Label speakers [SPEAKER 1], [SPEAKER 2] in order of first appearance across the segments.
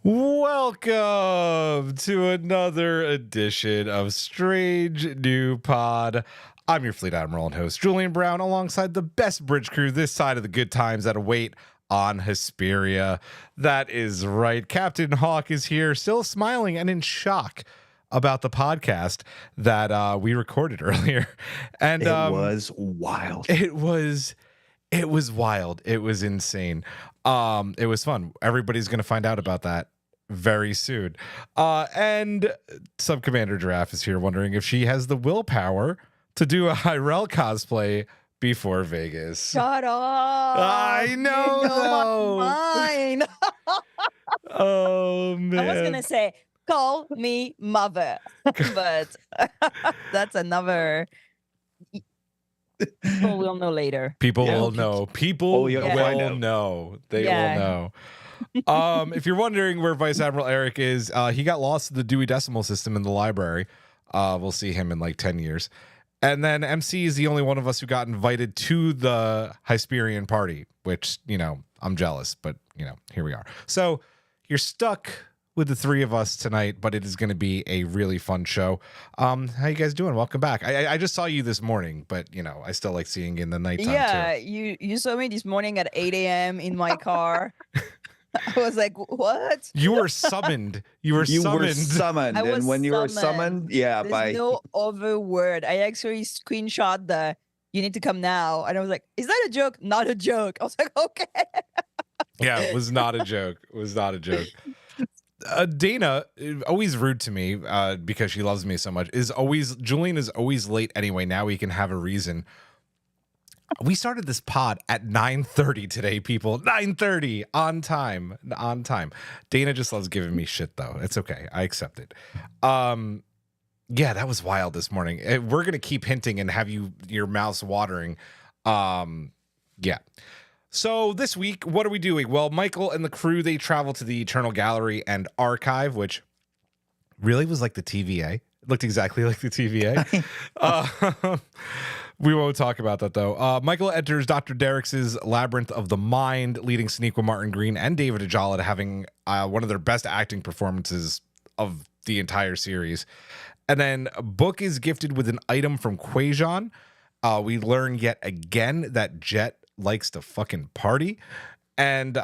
[SPEAKER 1] Welcome to another edition of Strange New Pod. I'm your Fleet Admiral and host, Julian Brown, alongside the best bridge crew this side of the good times that await on Hesperia. That is right. Captain Hawk is here, still smiling and in shock about the podcast that we recorded earlier. And
[SPEAKER 2] it was wild.
[SPEAKER 1] It was wild. It was insane. It was fun. Everybody's going to find out about that very soon. And Sub Commander Giraffe is here wondering if she has the willpower to do a Hyrel cosplay before Vegas.
[SPEAKER 3] Shut up.
[SPEAKER 1] I know, though.
[SPEAKER 3] Mine.
[SPEAKER 1] Oh, man.
[SPEAKER 3] I was going to say, call me mother, but that's another... People will know later.
[SPEAKER 1] People will know. People will know. They will know. If you're wondering where Vice Admiral Eric is, he got lost in the Dewey Decimal System in the library. We'll see him in like 10 years. And then MC is the only one of us who got invited to the Hesperian party, which, you know, I'm jealous, but, you know, here we are. So you're stuck with the three of us tonight, but it is going to be a really fun show. How you guys doing? Welcome back. I just saw you this morning, but you know, I still like seeing you in the nighttime too.
[SPEAKER 3] You saw me this morning at 8 a.m. in my car. I was like, what?
[SPEAKER 1] You were summoned. You were summoned.
[SPEAKER 2] And when you were summoned,
[SPEAKER 3] There's no other word. I actually screenshot the "you need to come now," and I was like, is that a joke? Not a joke. I was like, okay.
[SPEAKER 1] Yeah, it was not a joke. It was not a joke. Dana, always rude to me because she loves me so much, Julian is always late anyway. Now we can have a reason. We started this pod at 9:30 today, people. 9:30 on time. Dana just loves giving me shit, though. It's okay. I accept it. Yeah, that was wild this morning. We're going to keep hinting and have your mouths watering. Yeah. So this week, what are we doing? Well, Michael and the crew, they travel to the Eternal Gallery and Archive, which really was like the TVA. It looked exactly like the TVA. We won't talk about that, though. Michael enters Dr. Derrick's Labyrinth of the Mind, leading Sonequa Martin Green and David Ajala to having one of their best acting performances of the entire series. And then Book is gifted with an item from Quajon. We learn yet again that Jet likes to fucking party. And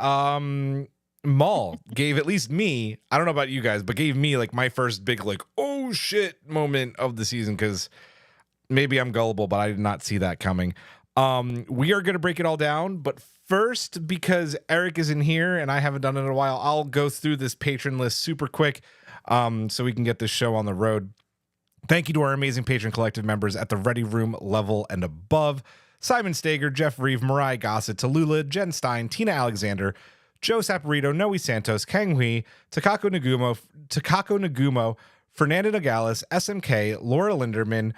[SPEAKER 1] Maul gave at least me, I don't know about you guys, but gave me like my first big like, oh shit moment of the season, because maybe I'm gullible, but I did not see that coming. We are going to break it all down, but first, because Eric is in here and I haven't done it in a while, I'll go through this patron list super quick so we can get this show on the road. Thank you to our amazing patron collective members at the Ready Room level and above: Simon Stager, Jeff Reeve, Mariah Gossett, Tallulah, Jen Stein, Tina Alexander, Joe Saporito, Noe Santos, Kang Hui, Takako Nagumo, Fernando Nogales, SMK, Laura Linderman,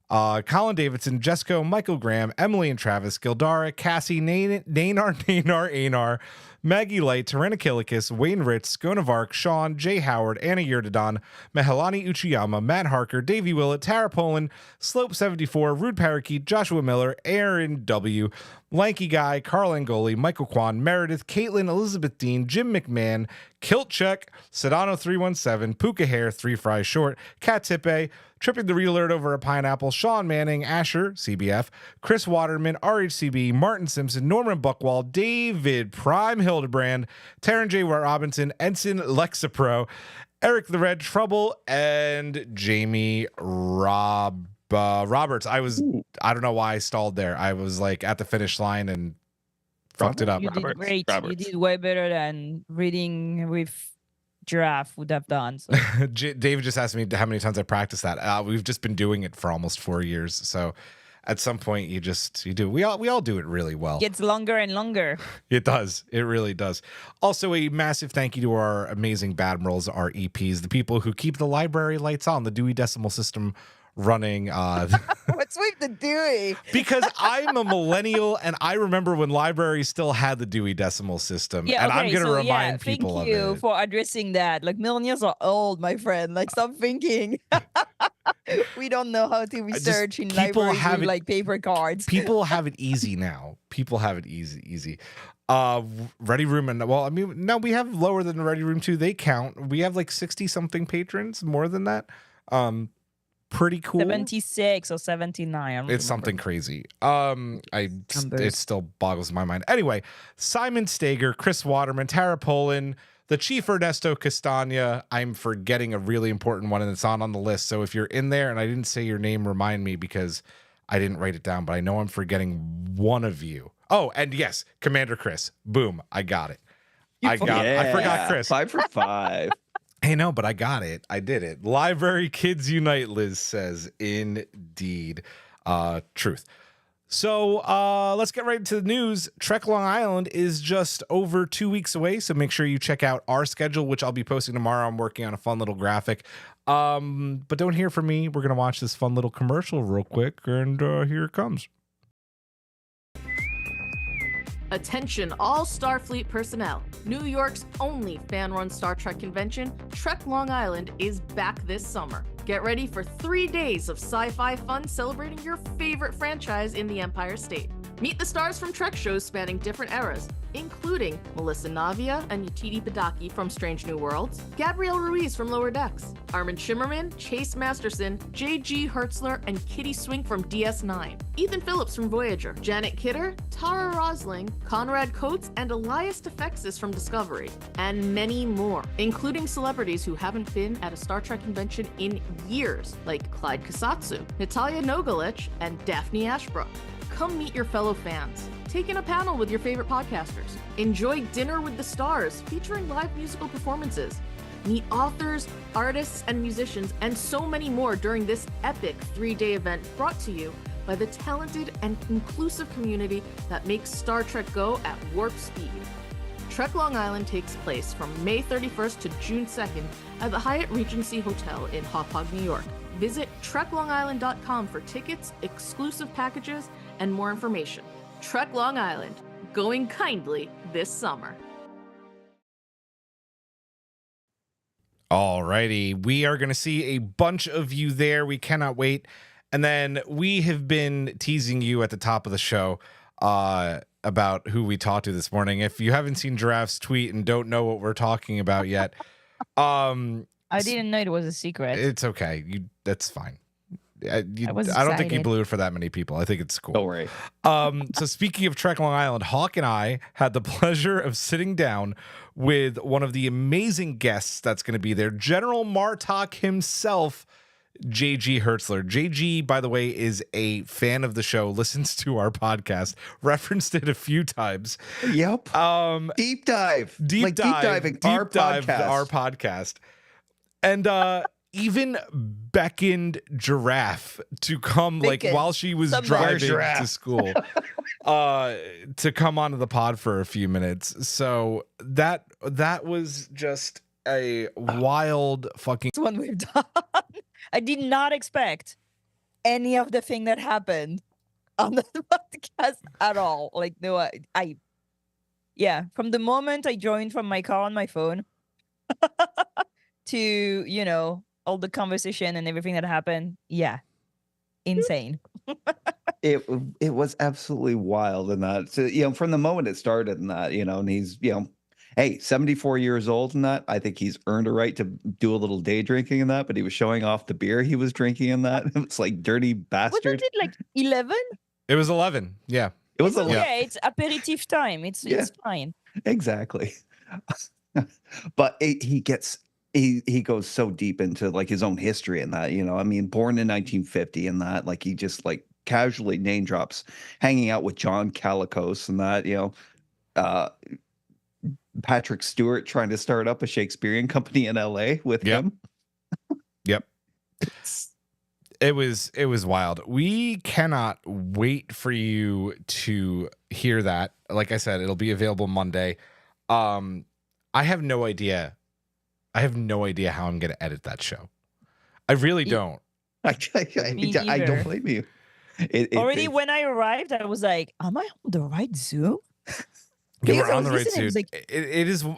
[SPEAKER 1] Colin Davidson, Jesco, Michael Graham, Emily and Travis, Gildara, Cassie, Nanar, Maggie Light, Tyrannokilicus, Wayne Ritz, Gonavark, Sean, Jay Howard, Anna Yerdadon, Mehalani Uchiyama, Matt Harker, Davey Willett, Tara Poland, Slope74, Rude Parakeet, Joshua Miller, Aaron W., Lanky Guy, Carl Angoli, Michael Kwan, Meredith, Caitlin, Elizabeth Dean, Jim McMahon, Kilt Check, Sedano 317, Puka Hair, 3 Fries Short, Kat Tippe, Tripping the Realert over a Pineapple, Sean Manning, Asher, CBF, Chris Waterman, RHCB, Martin Simpson, Norman Buckwald, David Prime Hildebrand, Taryn J. Robinson, Ensign Lexapro, Eric the Red Trouble, and Jamie Roberts. I don't know why I stalled there. I was like at the finish line and fucked it up.
[SPEAKER 3] You did great. You did way better than reading with Giraffe would have done. So.
[SPEAKER 1] David just asked me how many times I practiced that. We've just been doing it for almost 4 years. So at some point you do. We all do it really well.
[SPEAKER 3] It gets longer and longer.
[SPEAKER 1] It does. It really does. Also, a massive thank you to our amazing Badmirals, our EPs, the people who keep the library lights on, the Dewey Decimal System running.
[SPEAKER 3] What's with the Dewey?
[SPEAKER 1] Because I'm a millennial and I remember when libraries still had the Dewey Decimal System.
[SPEAKER 3] Yeah,
[SPEAKER 1] and I'm going to remind people of it.
[SPEAKER 3] Thank you for addressing that. Like, millennials are old, my friend. Like, stop thinking. We don't know how to research in
[SPEAKER 1] people
[SPEAKER 3] libraries
[SPEAKER 1] have
[SPEAKER 3] with
[SPEAKER 1] it-
[SPEAKER 3] like paper cards.
[SPEAKER 1] People have it easy now. People have it easy. Ready Room and well, I mean, no, we have lower than Ready Room 2. They count. We have like 60 something patrons, more than that. Pretty cool.
[SPEAKER 3] 76 or 79. I don't
[SPEAKER 1] It's
[SPEAKER 3] remember.
[SPEAKER 1] something crazy.
[SPEAKER 3] Numbers.
[SPEAKER 1] It still boggles my mind. Anyway, Simon Stager, Chris Waterman, Tara Polin, the Chief Ernesto Castagna. I'm forgetting a really important one, and it's on the list. So if you're in there and I didn't say your name, remind me because I didn't write it down, but I know I'm forgetting one of you. Oh, and yes, Commander Chris. Boom, I got it. I forgot Chris.
[SPEAKER 2] 5 for 5.
[SPEAKER 1] Hey, no, but I got it. I did it. Library Kids Unite, Liz says. Indeed. Truth. So let's get right into the news. Trek Long Island is just over 2 weeks away, so make sure you check out our schedule, which I'll be posting tomorrow. I'm working on a fun little graphic. But don't hear from me. We're going to watch this fun little commercial real quick, and here it comes.
[SPEAKER 4] Attention all Starfleet personnel. New York's only fan-run Star Trek convention, Trek Long Island, is back this summer. Get ready for 3 days of sci-fi fun celebrating your favorite franchise in the Empire State. Meet the stars from Trek shows spanning different eras, including Melissa Navia and Yetidi Padaki from Strange New Worlds, Gabrielle Ruiz from Lower Decks, Armin Shimmerman, Chase Masterson, J.G. Hertzler, and Kitty Swink from DS9, Ethan Phillips from Voyager, Janet Kidder, Tara Rosling, Conrad Coates, and Elias Defexis from Discovery, and many more, including celebrities who haven't been at a Star Trek convention in years, like Clyde Kasatsu, Natalia Nogalich, and Daphne Ashbrook. Come meet your fellow fans. Take in a panel with your favorite podcasters. Enjoy Dinner with the Stars, featuring live musical performances. Meet authors, artists, and musicians, and so many more during this epic 3-day event brought to you by the talented and inclusive community that makes Star Trek go at warp speed. Trek Long Island takes place from May 31st to June 2nd at the Hyatt Regency Hotel in Hauppauge, New York. Visit treklongisland.com for tickets, exclusive packages, and more information. Trek Long Island, going kindly this summer.
[SPEAKER 1] Alrighty, we are going to see a bunch of you there. We cannot wait. And then we have been teasing you at the top of the show about who we talked to this morning. If you haven't seen Giraffe's tweet and don't know what we're talking about yet,
[SPEAKER 3] I didn't know it was a secret.
[SPEAKER 1] it's okay. That's fine. I don't think
[SPEAKER 3] excited.
[SPEAKER 1] he blew it for that many people. I think it's cool.
[SPEAKER 2] Don't worry.
[SPEAKER 1] So speaking of Trek Long Island, Hawk and I had the pleasure of sitting down with one of the amazing guests that's going to be there, General Martok himself, J.G. Hertzler. J.G., by the way, is a fan of the show, listens to our podcast, referenced it a few times.
[SPEAKER 2] Yep. Deep dive.
[SPEAKER 1] Deep diving
[SPEAKER 2] our
[SPEAKER 1] our
[SPEAKER 2] podcast.
[SPEAKER 1] And even beckoned Giraffe to come, like while she was driving to school, to come onto the pod for a few minutes. So that was just a wild fucking
[SPEAKER 3] One we've done. I did not expect any of the thing that happened on the podcast at all. Like, no, from the moment I joined from my car on my phone to, all the conversation and everything that happened. Yeah. Insane.
[SPEAKER 2] It was absolutely wild in that. So, from the moment it started in that, and he's, hey, 74 years old in that. I think he's earned a right to do a little day drinking in that, but he was showing off the beer he was drinking in that. It was like dirty bastard.
[SPEAKER 3] Wasn't it like 11?
[SPEAKER 1] It was 11. Yeah.
[SPEAKER 2] It was
[SPEAKER 3] Yeah, it's aperitif time. It's fine.
[SPEAKER 2] Exactly. But he goes so deep into like his own history in that, born in 1950 and that, like he just like casually name drops hanging out with John Calicos and that, Patrick Stewart trying to start up a Shakespearean company in LA with him.
[SPEAKER 1] Yep. It was wild. We cannot wait for you to hear that. Like I said, it'll be available Monday. I have no idea how I'm going to edit that show. I really don't.
[SPEAKER 2] I don't blame you.
[SPEAKER 3] When I arrived, I was like, am I on the right Zoom?
[SPEAKER 1] You were on the right Zoom. Like, it is
[SPEAKER 3] some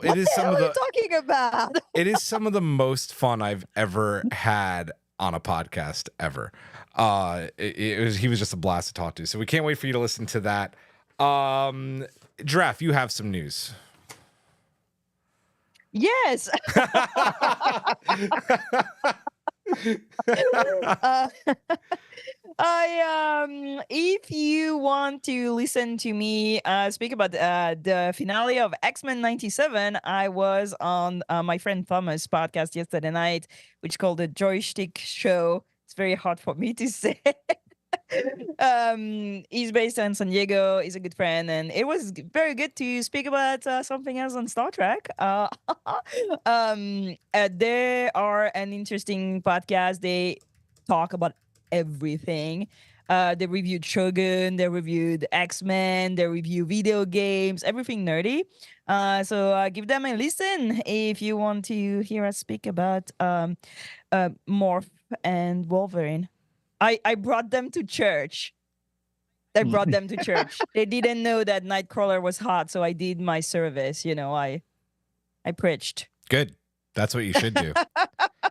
[SPEAKER 3] of the talking about.
[SPEAKER 1] It is some of the most fun I've ever had on a podcast ever. He was just a blast to talk to. So we can't wait for you to listen to that. Giraffe, you have some news.
[SPEAKER 3] Yes. If you want to listen to me speak about the finale of X-Men 97, I was on my friend Thomas' podcast yesterday night, which is called the Joystick Show. It's very hard for me to say. He's based in San Diego. He's a good friend, and it was very good to speak about something else on Star Trek. They are an interesting podcast. They talk about everything. They reviewed Shogun, they reviewed X-Men, they review video games, everything nerdy. So give them a listen if you want to hear us speak about Morph and Wolverine. I brought them to church. They didn't know that Nightcrawler was hot, so I did my service. I preached.
[SPEAKER 1] Good. That's what you should do.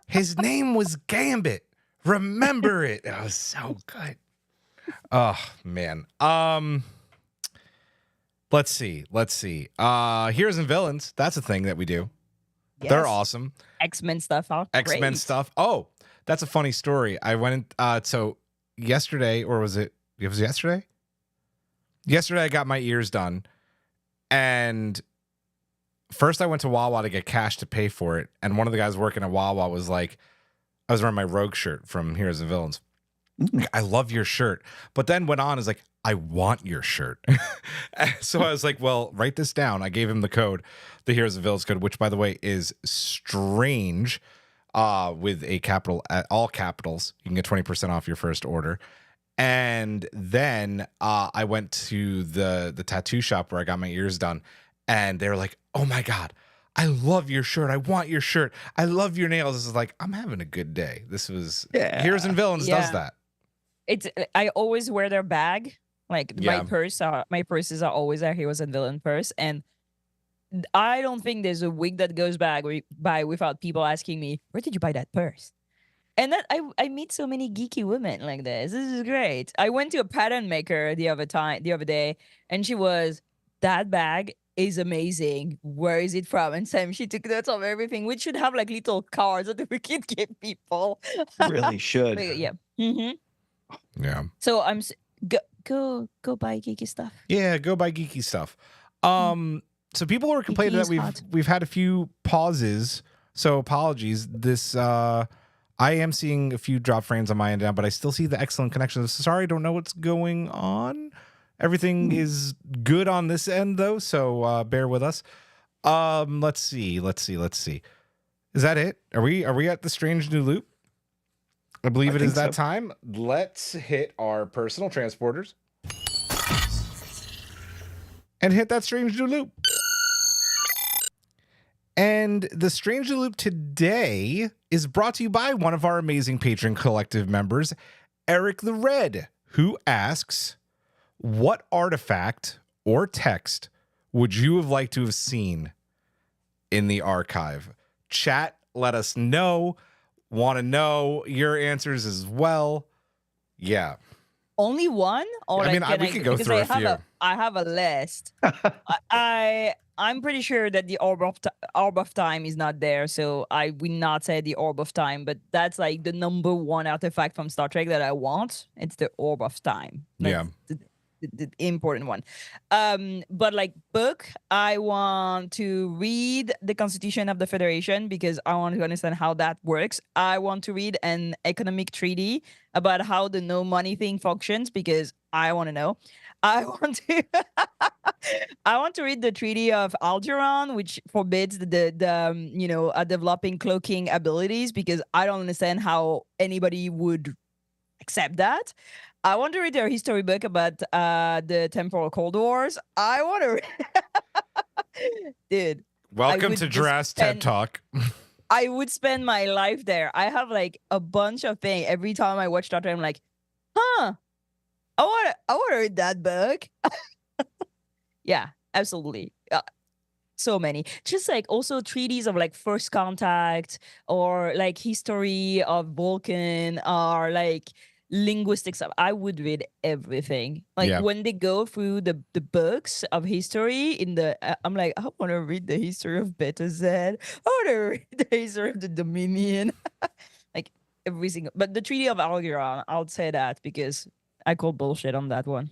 [SPEAKER 1] His name was Gambit. Remember it. That was so good. Oh man. Let's see. Heroes and villains. That's a thing that we do.
[SPEAKER 3] Yes.
[SPEAKER 1] They're awesome.
[SPEAKER 3] X-Men stuff.
[SPEAKER 1] X-Men stuff. Oh, that's a funny story. I went so yesterday, or was it? It was yesterday. Yesterday, I got my ears done, and first I went to Wawa to get cash to pay for it, and one of the guys working at Wawa was like, I was wearing my Rogue shirt from Heroes and Villains. Like, I love your shirt, but then went on is like, I want your shirt. So I was like, well, write this down. I gave him the code, the Heroes and Villains code, which by the way is strange. With a capital, all capitals. You can get 20% off your first order. And then I went to the tattoo shop where I got my ears done, and they were like, oh my God, I love your shirt. I want your shirt. I love your nails. This is like, I'm having a good day. This was Heroes and Villains does that.
[SPEAKER 3] I always wear their bag. Like my purses are always a Heroes and Villain purse. And I don't think there's a week that goes by without people asking me, where did you buy that purse? And that I meet so many geeky women like this. This is great. I went to a pattern maker the other day, and she was, that bag is amazing. Where is it from? And Sam, she took notes of everything. We should have like little cards that we can give people.
[SPEAKER 2] Really should.
[SPEAKER 3] But, yeah. Mm-hmm.
[SPEAKER 1] Yeah.
[SPEAKER 3] So go buy geeky stuff.
[SPEAKER 1] Yeah, go buy geeky stuff. So people are complaining that we've had a few pauses. So apologies. This I am seeing a few drop frames on my end now, but I still see the excellent connection. Sorry, I don't know what's going on. Everything is good on this end though, so bear with us. Let's see. Is that it? Are we at the strange new loop? I believe it is that time. Let's hit our personal transporters and hit that strange new loop. And the Strange New Loop today is brought to you by one of our amazing Patreon collective members, Eric the Red, who asks, what artifact or text would you have liked to have seen in the archive? Chat, let us know. Want to know your answers as well. Yeah.
[SPEAKER 3] Only one? Or
[SPEAKER 1] I mean, we could go through a few.
[SPEAKER 3] I have a list. I'm pretty sure that the Orb of Time is not there, so I will not say the Orb of Time, but that's like the number one artifact from Star Trek that I want. It's the Orb of Time. That's the important one. But like book, I want to read the Constitution of the Federation because I want to understand how that works. I want to read an economic treaty about how the no money thing functions because I want to know. I want to read the Treaty of Algeron, which forbids the developing cloaking abilities because I don't understand how anybody would accept that. I want to read their history book about the temporal Cold Wars. I want to dude.
[SPEAKER 1] Welcome to Jurass TED Talk.
[SPEAKER 3] I would spend my life there. I have like a bunch of things. Every time I watch Star Trek, I'm like, I want to read that book. Yeah, absolutely. So many. Just like also treaties of like first contact or like history of Vulcan or like linguistic stuff. I would read everything. Like
[SPEAKER 1] Yeah.
[SPEAKER 3] when they go through the books of history in the I'm like, I want to read the history of Beta Z. I want to read the history of the Dominion. Like every single, but the Treaty of Algeron, I'll say that because I call bullshit on that one.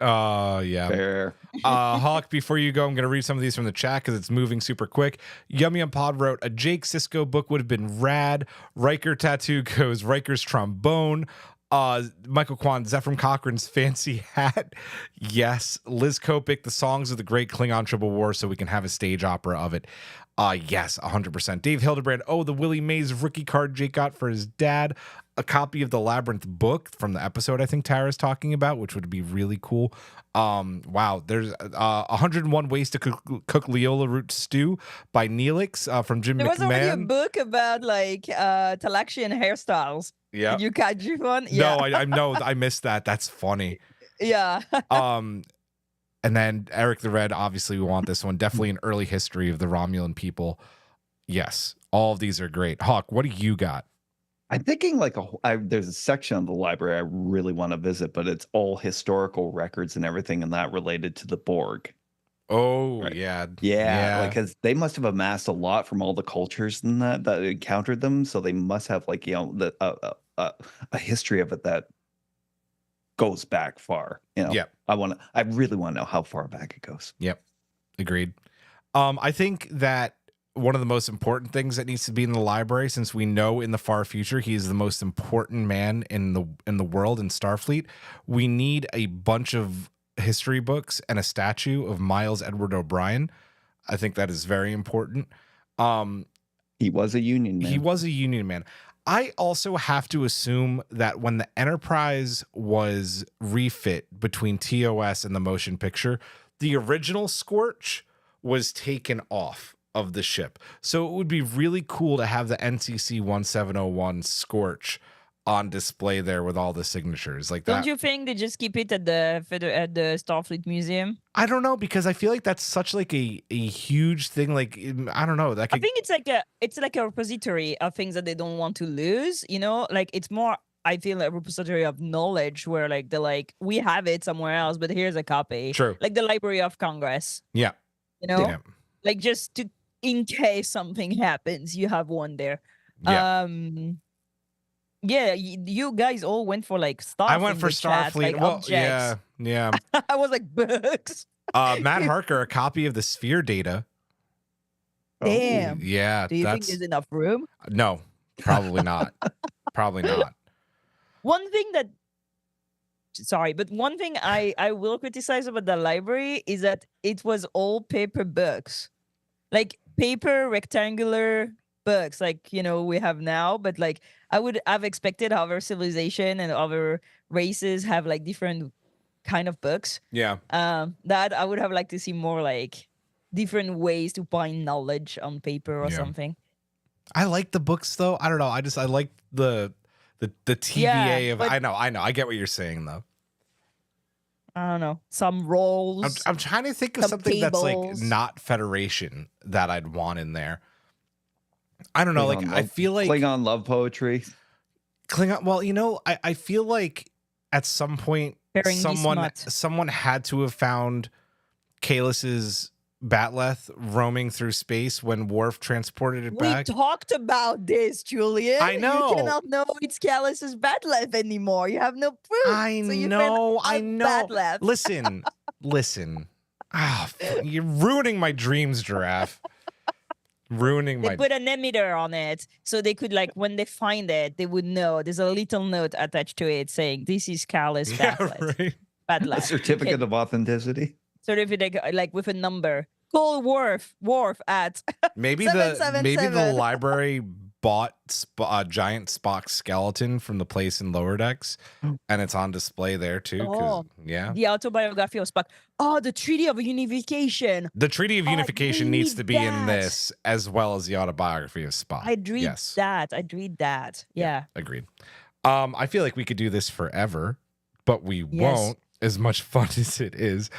[SPEAKER 1] Yeah.
[SPEAKER 2] Fair.
[SPEAKER 1] Hawk, before you go, I'm going to read some of these from the chat because it's moving super quick. Yummy on Pod wrote, a Jake Sisko book would have been rad. Riker tattoo goes Riker's trombone. Michael Kwan, Zephram Cochrane's fancy hat. Yes. Liz Kopik, the songs of the great Klingon Triple War so we can have a stage opera of it. Yes, 100%. Dave Hildebrand, the Willie Mays rookie card Jake got for his dad. A copy of the Labyrinth book from the episode I think Tara's talking about, which would be really cool. Wow, there's 101 Ways to Cook Leola Root Stew by Neelix from Jim
[SPEAKER 3] There was already a
[SPEAKER 1] McMahon.
[SPEAKER 3] book about like Talaxian hairstyles.
[SPEAKER 1] Yeah.
[SPEAKER 3] Did you catch one?
[SPEAKER 1] No, I missed that. That's funny.
[SPEAKER 3] Yeah.
[SPEAKER 1] And then Eric the Red, obviously we want this one. Definitely an early history of the Romulan people. Yes, all of these are great. Hawk, what do you got?
[SPEAKER 2] I'm thinking like there's a section of the library I really want to visit, but it's all historical records and everything and that related to the Borg.
[SPEAKER 1] Oh,
[SPEAKER 2] Right.
[SPEAKER 1] yeah.
[SPEAKER 2] Like, because they must have amassed a lot from all the cultures and that encountered them, so they must have like a history of it that goes back far.
[SPEAKER 1] Yep.
[SPEAKER 2] I really want to know how far back it goes.
[SPEAKER 1] Yep. Agreed. I think that one of the most important things that needs to be in the library, since we know in the far future he is the most important man in the world in Starfleet, we need a bunch of history books and a statue of Miles Edward O'Brien. I think that is very important.
[SPEAKER 2] He was a Union man.
[SPEAKER 1] He was a Union man. I also have to assume that when the Enterprise was refit between TOS and the motion picture, the original Scorch was taken off of the ship. So it would be really cool to have the NCC 1701 Scorch on display there with all the signatures like that.
[SPEAKER 3] Don't you think they just keep it at the Starfleet Museum?
[SPEAKER 1] I don't know, because I feel like that's such like a huge thing. Like, I don't know. That
[SPEAKER 3] I think it's like a repository of things that they don't want to lose. Like it's more. I feel like a repository of knowledge where like they're like, we have it somewhere else, but here's a copy.
[SPEAKER 1] True.
[SPEAKER 3] Like the Library of Congress.
[SPEAKER 1] Yeah.
[SPEAKER 3] Yeah. Like just to in case something happens, you have one there.
[SPEAKER 1] Yeah.
[SPEAKER 3] Yeah, you guys all went for like Starfleet.
[SPEAKER 1] I went for Starfleet.
[SPEAKER 3] Like
[SPEAKER 1] well,
[SPEAKER 3] objects.
[SPEAKER 1] yeah.
[SPEAKER 3] I was like books.
[SPEAKER 1] Matt Harker, a copy of the Sphere data.
[SPEAKER 3] Damn.
[SPEAKER 1] Yeah.
[SPEAKER 3] Do you think there's enough room?
[SPEAKER 1] No, probably not. Probably not.
[SPEAKER 3] One thing I will criticize about the library is that it was all paper books. Like paper rectangular books like we have now, but like I would have expected other civilization and other races have like different kind of books.
[SPEAKER 1] Yeah.
[SPEAKER 3] That I would have liked to see more like different ways to find knowledge on paper or something.
[SPEAKER 1] I like the books though. I don't know. I like the TVA of I know. I get what you're saying though.
[SPEAKER 3] I don't know. Some roles.
[SPEAKER 1] I'm trying to think of something that's like not Federation that I'd want in there. I don't know. Like I feel like
[SPEAKER 2] Klingon love poetry.
[SPEAKER 1] Klingon. Well, I feel like at some point someone had to have found Kalis's Batleth roaming through space when Worf transported it back.
[SPEAKER 3] We talked about this, Julian.
[SPEAKER 1] I know.
[SPEAKER 3] You cannot know it's Kalis's Batleth anymore. You have no proof.
[SPEAKER 1] I know.
[SPEAKER 3] Batleth.
[SPEAKER 1] Listen. You're ruining my dreams, Giraffe.
[SPEAKER 3] They put an emitter on it so they could like when they find it, they would know. There's a little note attached to it saying this is Kalis Batleth.
[SPEAKER 1] Right.
[SPEAKER 2] A certificate of authenticity.
[SPEAKER 3] Certificate like with a number. Call Worf at
[SPEAKER 1] maybe
[SPEAKER 3] 777.
[SPEAKER 1] the library bought a giant Spock skeleton from the place in Lower Decks, and it's on display there too. The
[SPEAKER 3] autobiography of Spock. The Treaty of Unification.
[SPEAKER 1] The Treaty of Unification needs to be in this as well as the autobiography of Spock.
[SPEAKER 3] I'd read that. Yeah.
[SPEAKER 1] Agreed. I feel like we could do this forever, but we won't. As much fun as it is.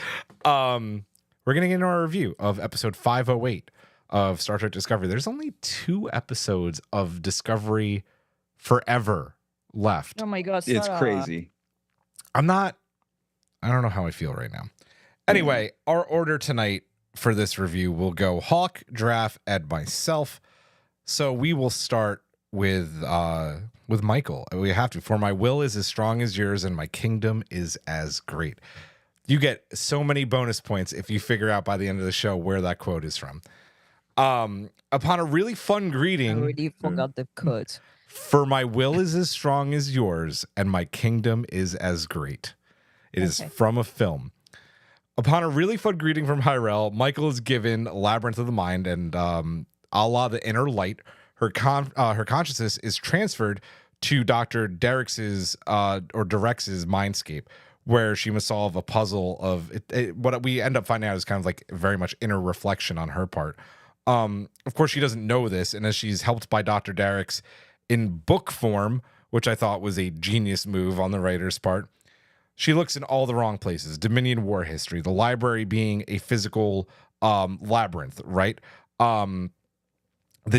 [SPEAKER 1] we're getting into our review of episode 508 of Star Trek Discovery. There's only 2 episodes of Discovery Forever left.
[SPEAKER 3] Oh my God,
[SPEAKER 2] It's
[SPEAKER 3] shut up.
[SPEAKER 2] crazy.
[SPEAKER 1] I don't know how I feel right now. Anyway, our order tonight for this review will go Hawk, Giraffe, and myself. So we will start with Michael. We have to. For my will is as strong as yours, and my kingdom is as great. You get so many bonus points if you figure out by the end of the show where that quote is from. Upon a really fun
[SPEAKER 3] I
[SPEAKER 1] greeting,
[SPEAKER 3] already forgot the quote.
[SPEAKER 1] for my will is as strong as yours, and my kingdom is as great. It is
[SPEAKER 3] Okay.
[SPEAKER 1] from a film. Upon a really fun greeting from Hyrel, Michael is given Labyrinth of the Mind, and a la the inner light, her consciousness is transferred to Dr. Derrick's mindscape, where she must solve a puzzle of what we end up finding out is kind of like very much inner reflection on her part. Of course, she doesn't know this, and as she's helped by Dr. Derrick's in book form, which I thought was a genius move on the writer's part, she looks in all the wrong places. Dominion War history, the library being a physical labyrinth, right? The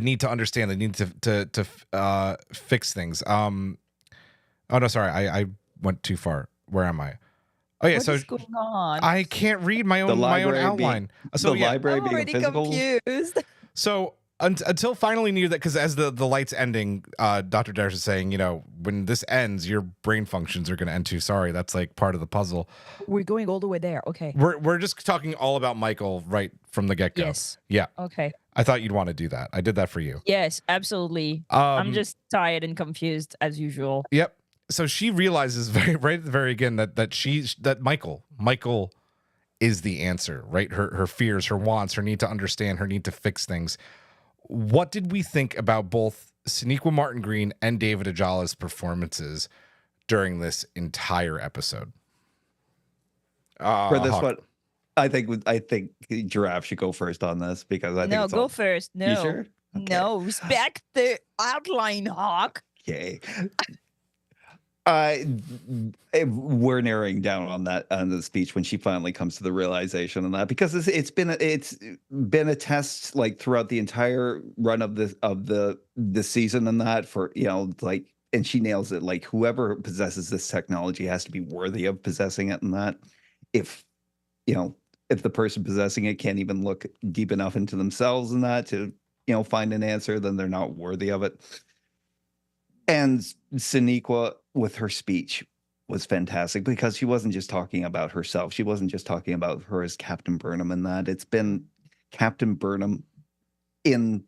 [SPEAKER 1] need to understand, the need to fix things. Oh no, sorry, I went too far. Where am I? Oh yeah,
[SPEAKER 3] What
[SPEAKER 1] so
[SPEAKER 3] is going on?
[SPEAKER 1] I can't read my own outline. So
[SPEAKER 2] the
[SPEAKER 1] yeah,
[SPEAKER 2] library
[SPEAKER 3] I'm
[SPEAKER 2] being
[SPEAKER 3] already
[SPEAKER 2] physical.
[SPEAKER 3] confused.
[SPEAKER 1] so until finally near that, because as the light's ending, Dr. Derrick is saying, when this ends, your brain functions are going to end too. Sorry, that's like part of the puzzle.
[SPEAKER 3] We're going all the way there. Okay.
[SPEAKER 1] We're just talking all about Michael right from the get go.
[SPEAKER 3] Yes.
[SPEAKER 1] Yeah,
[SPEAKER 3] Okay.
[SPEAKER 1] I thought you'd want to do that. I did that for you.
[SPEAKER 3] Yes, absolutely. I'm just tired and confused as usual.
[SPEAKER 1] Yep. So she realizes right at the very again that Michael is the answer, right? Her fears, her wants, her need to understand, her need to fix things. What did we think about both Sonequa Martin Green and David Ajala's performances during this entire episode?
[SPEAKER 2] For this
[SPEAKER 1] Hawk.
[SPEAKER 2] one, I think Giraffe should go first on this because I think
[SPEAKER 3] No,
[SPEAKER 2] it's
[SPEAKER 3] go
[SPEAKER 2] all,
[SPEAKER 3] first. No.
[SPEAKER 2] You sure? Okay.
[SPEAKER 3] No, respect the outline, Hawk.
[SPEAKER 2] Okay. We're narrowing down on that on the speech when she finally comes to the realization of that, because it's been a test like throughout the entire run of the season and that for and she nails it. Like whoever possesses this technology has to be worthy of possessing it, and that if the person possessing it can't even look deep enough into themselves and that to find an answer, then they're not worthy of it. And Sonequa with her speech was fantastic because she wasn't just talking about herself. She wasn't just talking about her as Captain Burnham and that. It's been Captain Burnham in,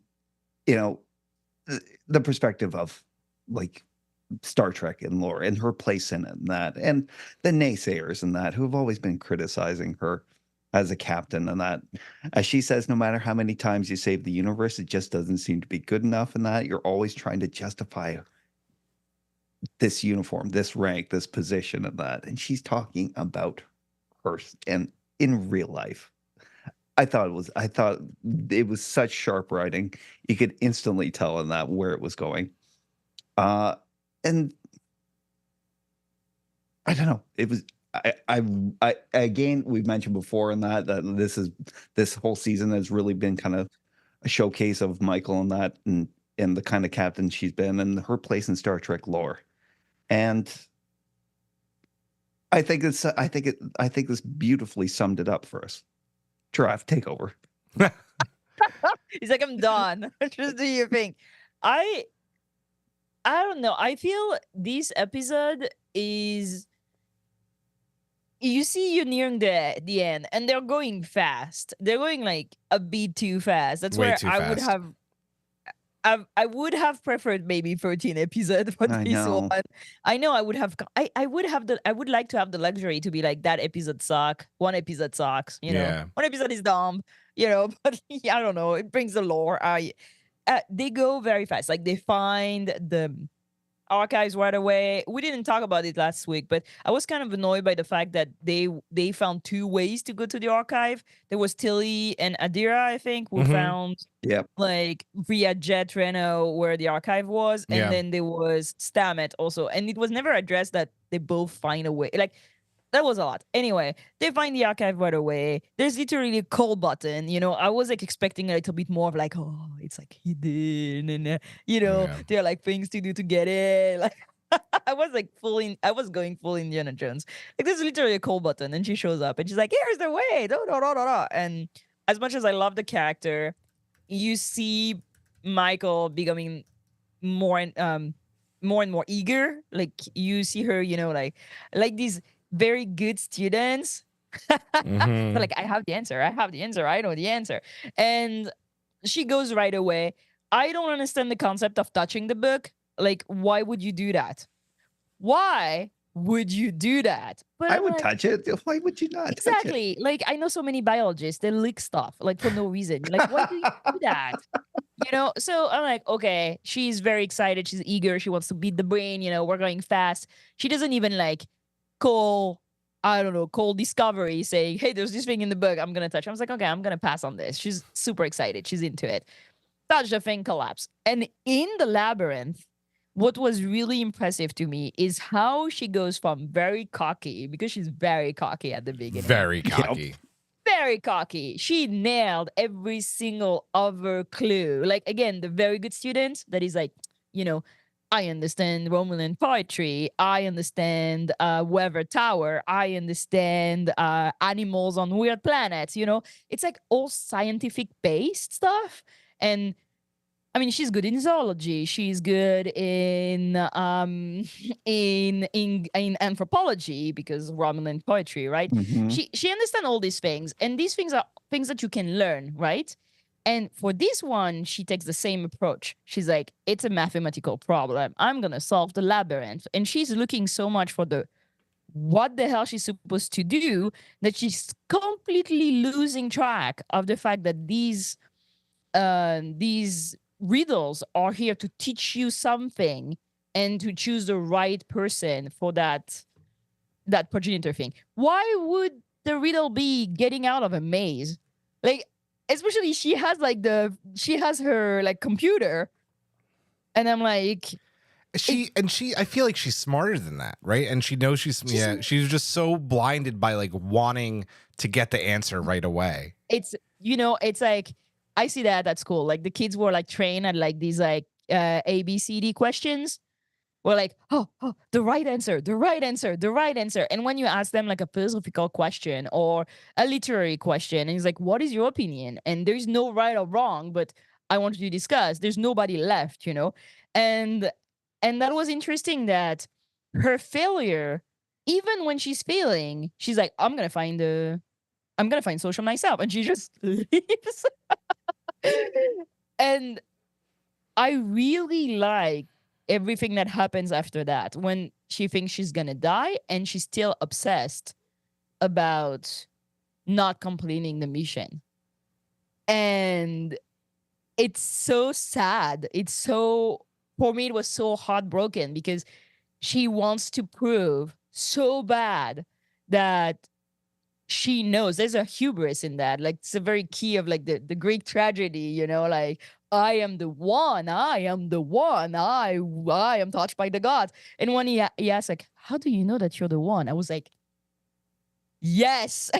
[SPEAKER 2] the perspective of like Star Trek and lore and her place in it and that. And the naysayers and that who have always been criticizing her as a captain and that. As she says, no matter how many times you save the universe, it just doesn't seem to be good enough and that. You're always trying to justify this uniform, this rank, this position and that. And she's talking about her and in real life. I thought it was such sharp writing. You could instantly tell in that where it was going. And I don't know. It was I again, we've mentioned before in that this whole season has really been kind of a showcase of Michael and that and the kind of captain she's been and her place in Star Trek lore. And I think this beautifully summed it up for us. Giraffe, take over.
[SPEAKER 3] He's like, I'm done. Just do your thing. I don't know. I feel this episode is, you see you nearing the end and they're going fast. They're going like a bit too fast. That's
[SPEAKER 1] Way
[SPEAKER 3] where
[SPEAKER 1] too
[SPEAKER 3] I would
[SPEAKER 1] fast.
[SPEAKER 3] have I would have preferred maybe 13 episodes for
[SPEAKER 2] I
[SPEAKER 3] this
[SPEAKER 2] know.
[SPEAKER 3] one. I know I would like to have the luxury to be like, that episode suck. One episode sucks,
[SPEAKER 1] Yeah.
[SPEAKER 3] One episode is dumb, but I don't know. It brings the lore. They go very fast. Like they find the archives right away. We didn't talk about it last week, but I was kind of annoyed by the fact that they found 2 ways to go to the archive. There was Tilly and Adira, I think, who
[SPEAKER 1] Mhm.
[SPEAKER 3] found
[SPEAKER 2] Yep.
[SPEAKER 3] like via Jet Reno where the archive was, and
[SPEAKER 1] Yeah.
[SPEAKER 3] then there was Stammet also, and it was never addressed that they both find a way. Like That was a lot. Anyway, they find the archive right away. There's literally a call button. I was like expecting a little bit more of like, oh, it's like hidden, and
[SPEAKER 1] Yeah.
[SPEAKER 3] there are like things to do to get it. Like, I was like I was going full Indiana Jones. Like, there's literally a call button, and she shows up, and she's like, "Here's the way." Da, da, da, da, da. And as much as I love the character, you see Michael becoming more and more eager. Like, you see her, like these very good students.
[SPEAKER 1] Mhm.
[SPEAKER 3] But like, I have the answer. I have the answer. I know the answer. And she goes right away. I don't understand the concept of touching the book. Like, why would you do that? Why would you do that? But
[SPEAKER 2] I
[SPEAKER 3] I'm
[SPEAKER 2] would
[SPEAKER 3] like,
[SPEAKER 2] touch it. Why would you not touch it?
[SPEAKER 3] exactly. Like, I know so many biologists, they lick stuff like for no reason. Like, why do you do that? So I'm like, okay, she's very excited, she's eager, she wants to beat the brain, we're going fast. She doesn't even like call, I don't know, call Discovery saying, hey, there's this thing in the book I'm gonna touch. I was like, okay, I'm gonna pass on this. She's super excited, she's into it. Touch the thing, collapse. And in the labyrinth, what was really impressive to me is how she goes from very cocky, because she's very cocky at the beginning.
[SPEAKER 1] Very cocky.
[SPEAKER 3] Very cocky. She nailed every single other clue. Like, again, the very good student that is like, I understand Romulan poetry. I understand Weather Tower. I understand animals on weird planets. It's like all scientific based stuff. And I mean, she's good in zoology. She's good in in anthropology, because Romulan poetry, right?
[SPEAKER 2] Mhm.
[SPEAKER 3] She understands all these things, and these things are things that you can learn, right? And for this one, she takes the same approach. She's like, it's a mathematical problem. I'm gonna solve the labyrinth, and she's looking so much for the what the hell she's supposed to do that she's completely losing track of the fact that these riddles are here to teach you something and to choose the right person for that progenitor thing. Why would the riddle be getting out of a maze? Like, especially she has her like computer, and I'm like,
[SPEAKER 1] I feel like she's smarter than that, right? And she knows she's just so blinded by like wanting to get the answer right away.
[SPEAKER 3] It's like, I see that at school. Like, the kids were like trained at like these like ABCD questions. We're like, oh, the right answer, the right answer, the right answer. And when you ask them like a philosophical question or a literary question, and it's like, what is your opinion? And there's no right or wrong, but I want you to discuss. There's nobody left, And that was interesting, that her failure, even when she's failing, she's like, I'm gonna find social myself, and she just leaves. And I really like everything that happens after that, when she thinks she's gonna die and she's still obsessed about not completing the mission. And it's so sad. For me, it was so heartbroken, because she wants to prove so bad that she knows. There's a hubris in that. Like, it's a very key of like the Greek tragedy, like, I am the one, I am the one, I am touched by the gods. And when he asked, like, how do you know that you're the one? I was like, yes.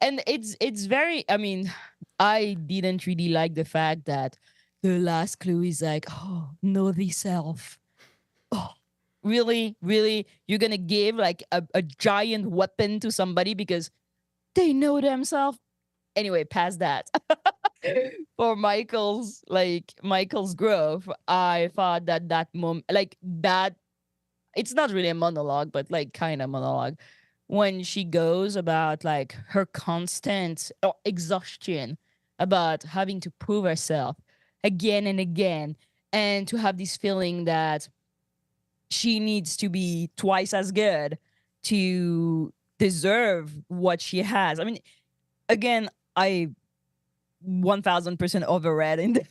[SPEAKER 3] And it's very, I mean, I didn't really like the fact that the last clue is like, oh, know thyself. Oh, really, you're gonna give like a giant weapon to somebody because they know themselves? Anyway, past that. For Michael's growth, I thought that moment, like that, it's not really a monologue, but like kind of monologue, when she goes about like her constant exhaustion about having to prove herself again and again, and to have this feeling that she needs to be twice as good to deserve what she has. I mean, again, I 1000% overread in this,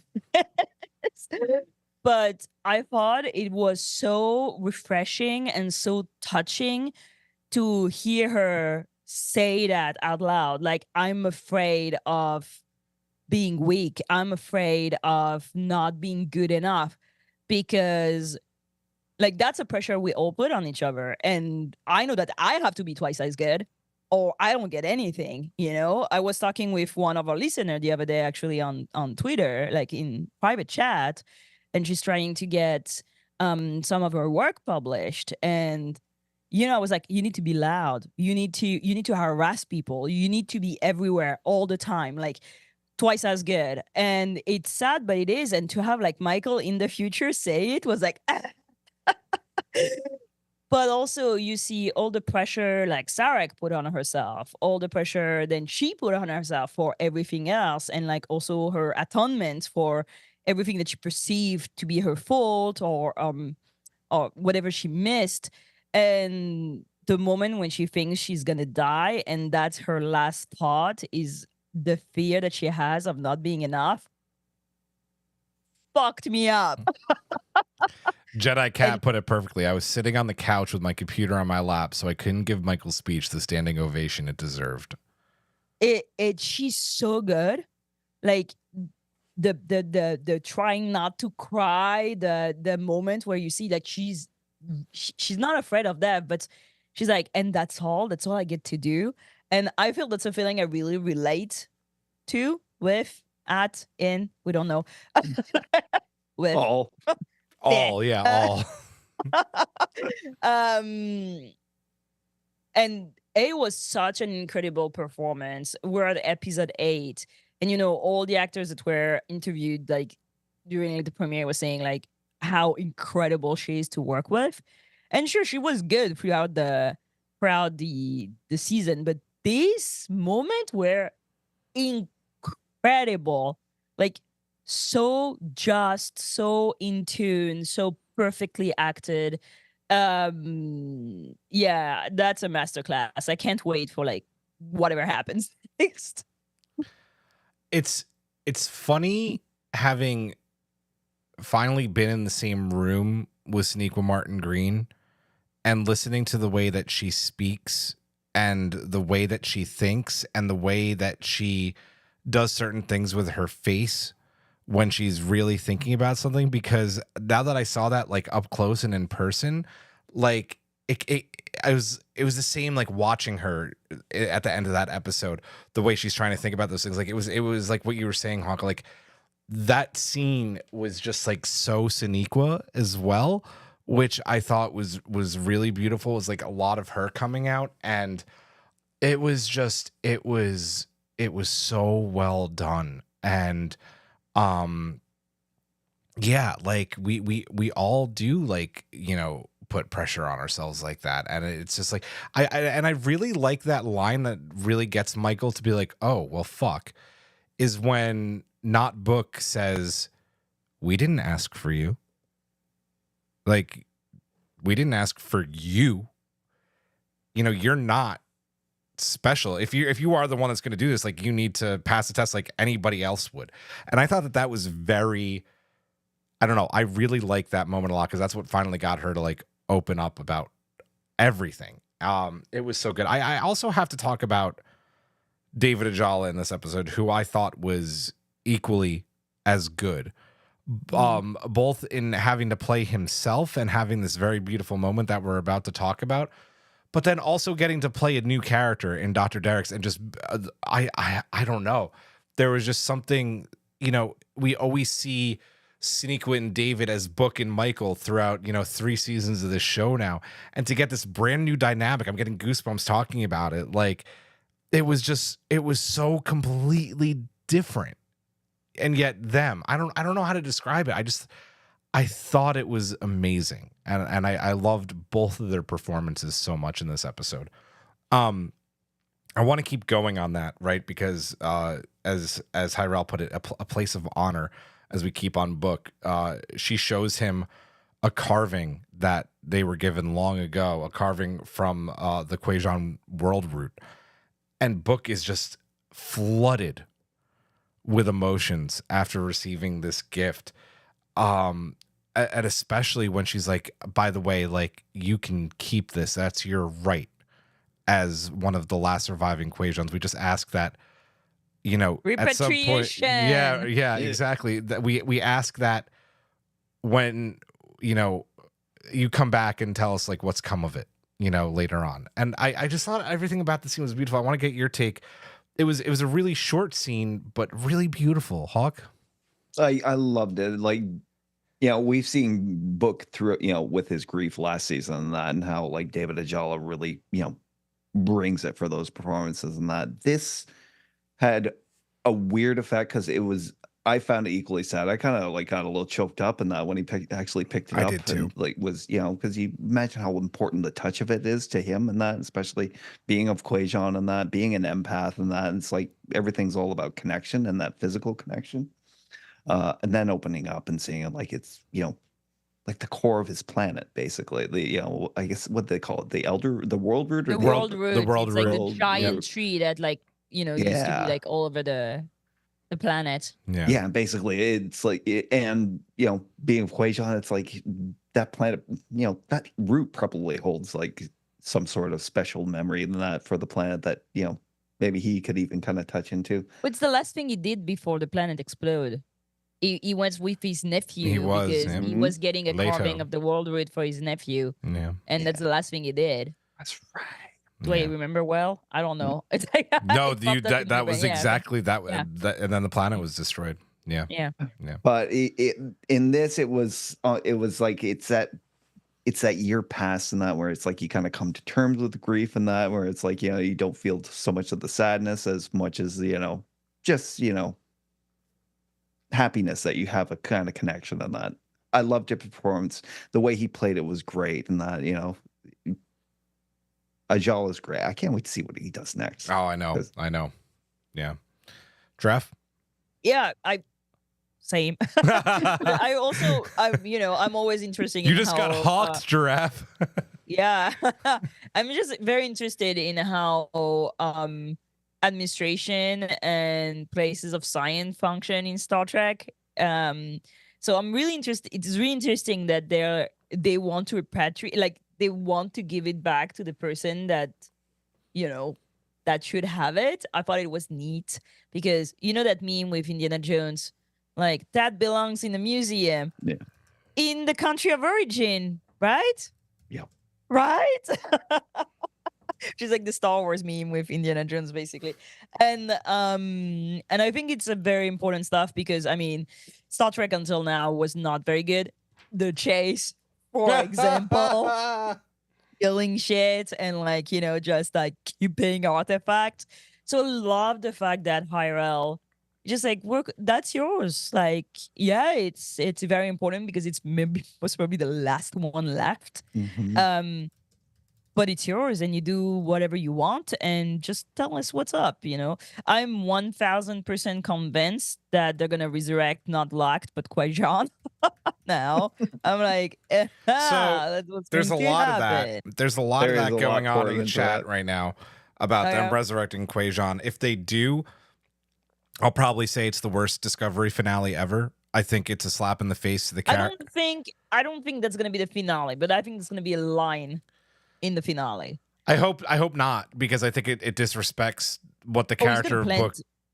[SPEAKER 3] but I thought it was so refreshing and so touching to hear her say that out loud. Like, I'm afraid of being weak. I'm afraid of not being good enough, because Like that's a pressure we all put on each other. And I know that I have to be twice as good or I don't get anything, you know? I was talking with one of our listeners the other day, actually on Twitter, like in private chat, and she's trying to get some of her work published. And, you know, I was like, you need to be loud. You need to harass people. You need to be everywhere all the time, like twice as good. And it's sad, but it is. And to have like Michael in the future say it was like, but also you see all the pressure like Sarek put on herself, all the pressure then she put on herself for everything else, and like also her atonement for everything that she perceived to be her fault or whatever she missed. And the moment when she thinks she's gonna die and that's her last thought is the fear that she has of not being enough fucked me up.
[SPEAKER 1] Jedi Cat put it perfectly. I was sitting on the couch with my computer on my lap, so I couldn't give Michael's speech the standing ovation it deserved.
[SPEAKER 3] She's so good. Like the trying not to cry, the moment where you see that she's not afraid of death, but she's like, and that's all I get to do. And I feel that's a feeling I really relate to with we don't know. with
[SPEAKER 2] Oh,
[SPEAKER 1] All.
[SPEAKER 3] And it was such an incredible performance. We're at episode 8, and you know all the actors that were interviewed like during the premiere was saying like how incredible she is to work with. And sure, she was good throughout the season, but this moment were incredible. Like so just, so in tune, so perfectly acted. Yeah, that's a masterclass. I can't wait for like whatever happens next.
[SPEAKER 1] It's funny having finally been in the same room with Sonequa Martin Green and listening to the way that she speaks and the way that she thinks and the way that she does certain things with her face when she's really thinking about something. Because now that I saw that like up close and in person, like it was the same like watching her at the end of that episode, the way she's trying to think about those things. Like it was like what you were saying, Honka, like that scene was just like so Sonequa as well, which I thought was really beautiful. It was like a lot of her coming out, and it was so well done. And yeah, like we all do, like, you know, put pressure on ourselves like that. And it's just like I really like that line that really gets Michael to be like, oh well fuck, is when Not Book says, we didn't ask for you. Like, we didn't ask for you. You know, you're not special. If you are the one that's going to do this, like, you need to pass the test like anybody else would. And I thought that was very, I don't know, I really like that moment a lot, because that's what finally got her to like open up about everything. It was so good. I also have to talk about David Ajala in this episode, who I thought was equally as good, both in having to play himself and having this very beautiful moment that we're about to talk about, but then also getting to play a new character in Dr. Derricks. And just I don't know, there was just something, you know, we always see Sonequa and David as Book and Michael throughout, you know, 3 seasons of this show now, and to get this brand new dynamic, I'm getting goosebumps talking about it. Like, it was so completely different. And yet I don't know how to describe it. I thought it was amazing. And I loved both of their performances so much in this episode. I want to keep going on that, right? Because as Hyrel put it, a place of honor as we keep on Book. She shows him a carving that they were given long ago, a carving from the Quajon world root. And Book is just flooded with emotions after receiving this gift. And especially when she's like, by the way, like, you can keep this. That's your right as one of the last surviving Quajons. We just ask that, you know, at some point. Yeah, exactly. That we ask that when, you know, you come back and tell us like what's come of it, later on. And I just thought everything about the scene was beautiful. I want to get your take. It was a really short scene, but really beautiful. Hawk?
[SPEAKER 2] I loved it. Like, we've seen Book through, with his grief last season and that, and how like David Ajala really, brings it for those performances and that. This had a weird effect because I found it equally sad. I kind of like got a little choked up in that when he actually picked it up.
[SPEAKER 1] I did too.
[SPEAKER 2] And like was, because you imagine how important the touch of it is to him and that, especially being of Quajon and that, being an empath and that. And it's like everything's all about connection and that physical connection. And then opening up and seeing it like it's, like the core of his planet, basically. I guess what they call it, the world root or
[SPEAKER 3] The world root.
[SPEAKER 1] the world
[SPEAKER 3] it's like
[SPEAKER 1] root.
[SPEAKER 3] the giant tree that used to
[SPEAKER 2] Yeah.
[SPEAKER 3] be like all over the planet.
[SPEAKER 2] Yeah, basically it's like and being of Quajon, it's like that planet, that root probably holds like some sort of special memory in that for the planet that maybe he could even kind of touch into.
[SPEAKER 3] What's the last thing he did before the planet exploded? He went with his nephew
[SPEAKER 1] He was,
[SPEAKER 3] because
[SPEAKER 1] yeah.
[SPEAKER 3] he was getting a
[SPEAKER 1] Leto.
[SPEAKER 3] carving of the world root for his nephew,
[SPEAKER 1] Yeah.
[SPEAKER 3] and that's the last thing he did.
[SPEAKER 2] That's right.
[SPEAKER 3] Do I remember well? I don't know. It's like,
[SPEAKER 1] No,
[SPEAKER 3] it's not
[SPEAKER 1] that was
[SPEAKER 3] yeah.
[SPEAKER 1] exactly that,
[SPEAKER 3] Yeah.
[SPEAKER 1] that, and then the planet was destroyed. Yeah.
[SPEAKER 3] Yeah.
[SPEAKER 2] But in this, it was like it's that year past and that where it's like you kind of come to terms with the grief and that where it's like you don't feel so much of the sadness as much as just happiness that you have a kind of connection and that. I loved the performance. The way he played it was great, and that Ajala is great. I can't wait to see what he does next.
[SPEAKER 1] Oh, I know. Yeah. Dreff?
[SPEAKER 3] Yeah, same. I also, I'm always interested in
[SPEAKER 1] You just got hawked, Giraffe.
[SPEAKER 3] Yeah. I'm just very interested in how administration and places of science function in Star Trek. So I'm really interested. It's really interesting that they want to repatriate, like they want to give it back to the person that, that should have it. I thought it was neat because that meme with Indiana Jones, like that belongs in the museum, in the country of origin, right?
[SPEAKER 2] Yeah.
[SPEAKER 3] Right. She's like the Star Wars meme with Indiana Jones, basically. And I think it's a very important stuff because Star Trek until now was not very good. The chase, for example, killing shit and just like keeping artifacts. So love the fact that Hyrule just like that's yours. Like, yeah, it's very important because it's was probably the last one left.
[SPEAKER 2] Mm-hmm.
[SPEAKER 3] But it's yours and you do whatever you want and just tell us what's up, I'm 1000% convinced that they're going to resurrect not Locked, but Quajon now. I'm like, that's what's
[SPEAKER 1] there's a
[SPEAKER 3] going to
[SPEAKER 1] lot
[SPEAKER 3] happen.
[SPEAKER 1] of that. There's a lot of that going on in chat
[SPEAKER 2] that.
[SPEAKER 1] right now about them resurrecting Quajon. If they do, I'll probably say it's the worst Discovery finale ever. I think it's a slap in the face to the character.
[SPEAKER 3] I don't think that's going to be the finale, but I think it's going to be a line in the finale.
[SPEAKER 1] I hope not, because I think it disrespects what the character book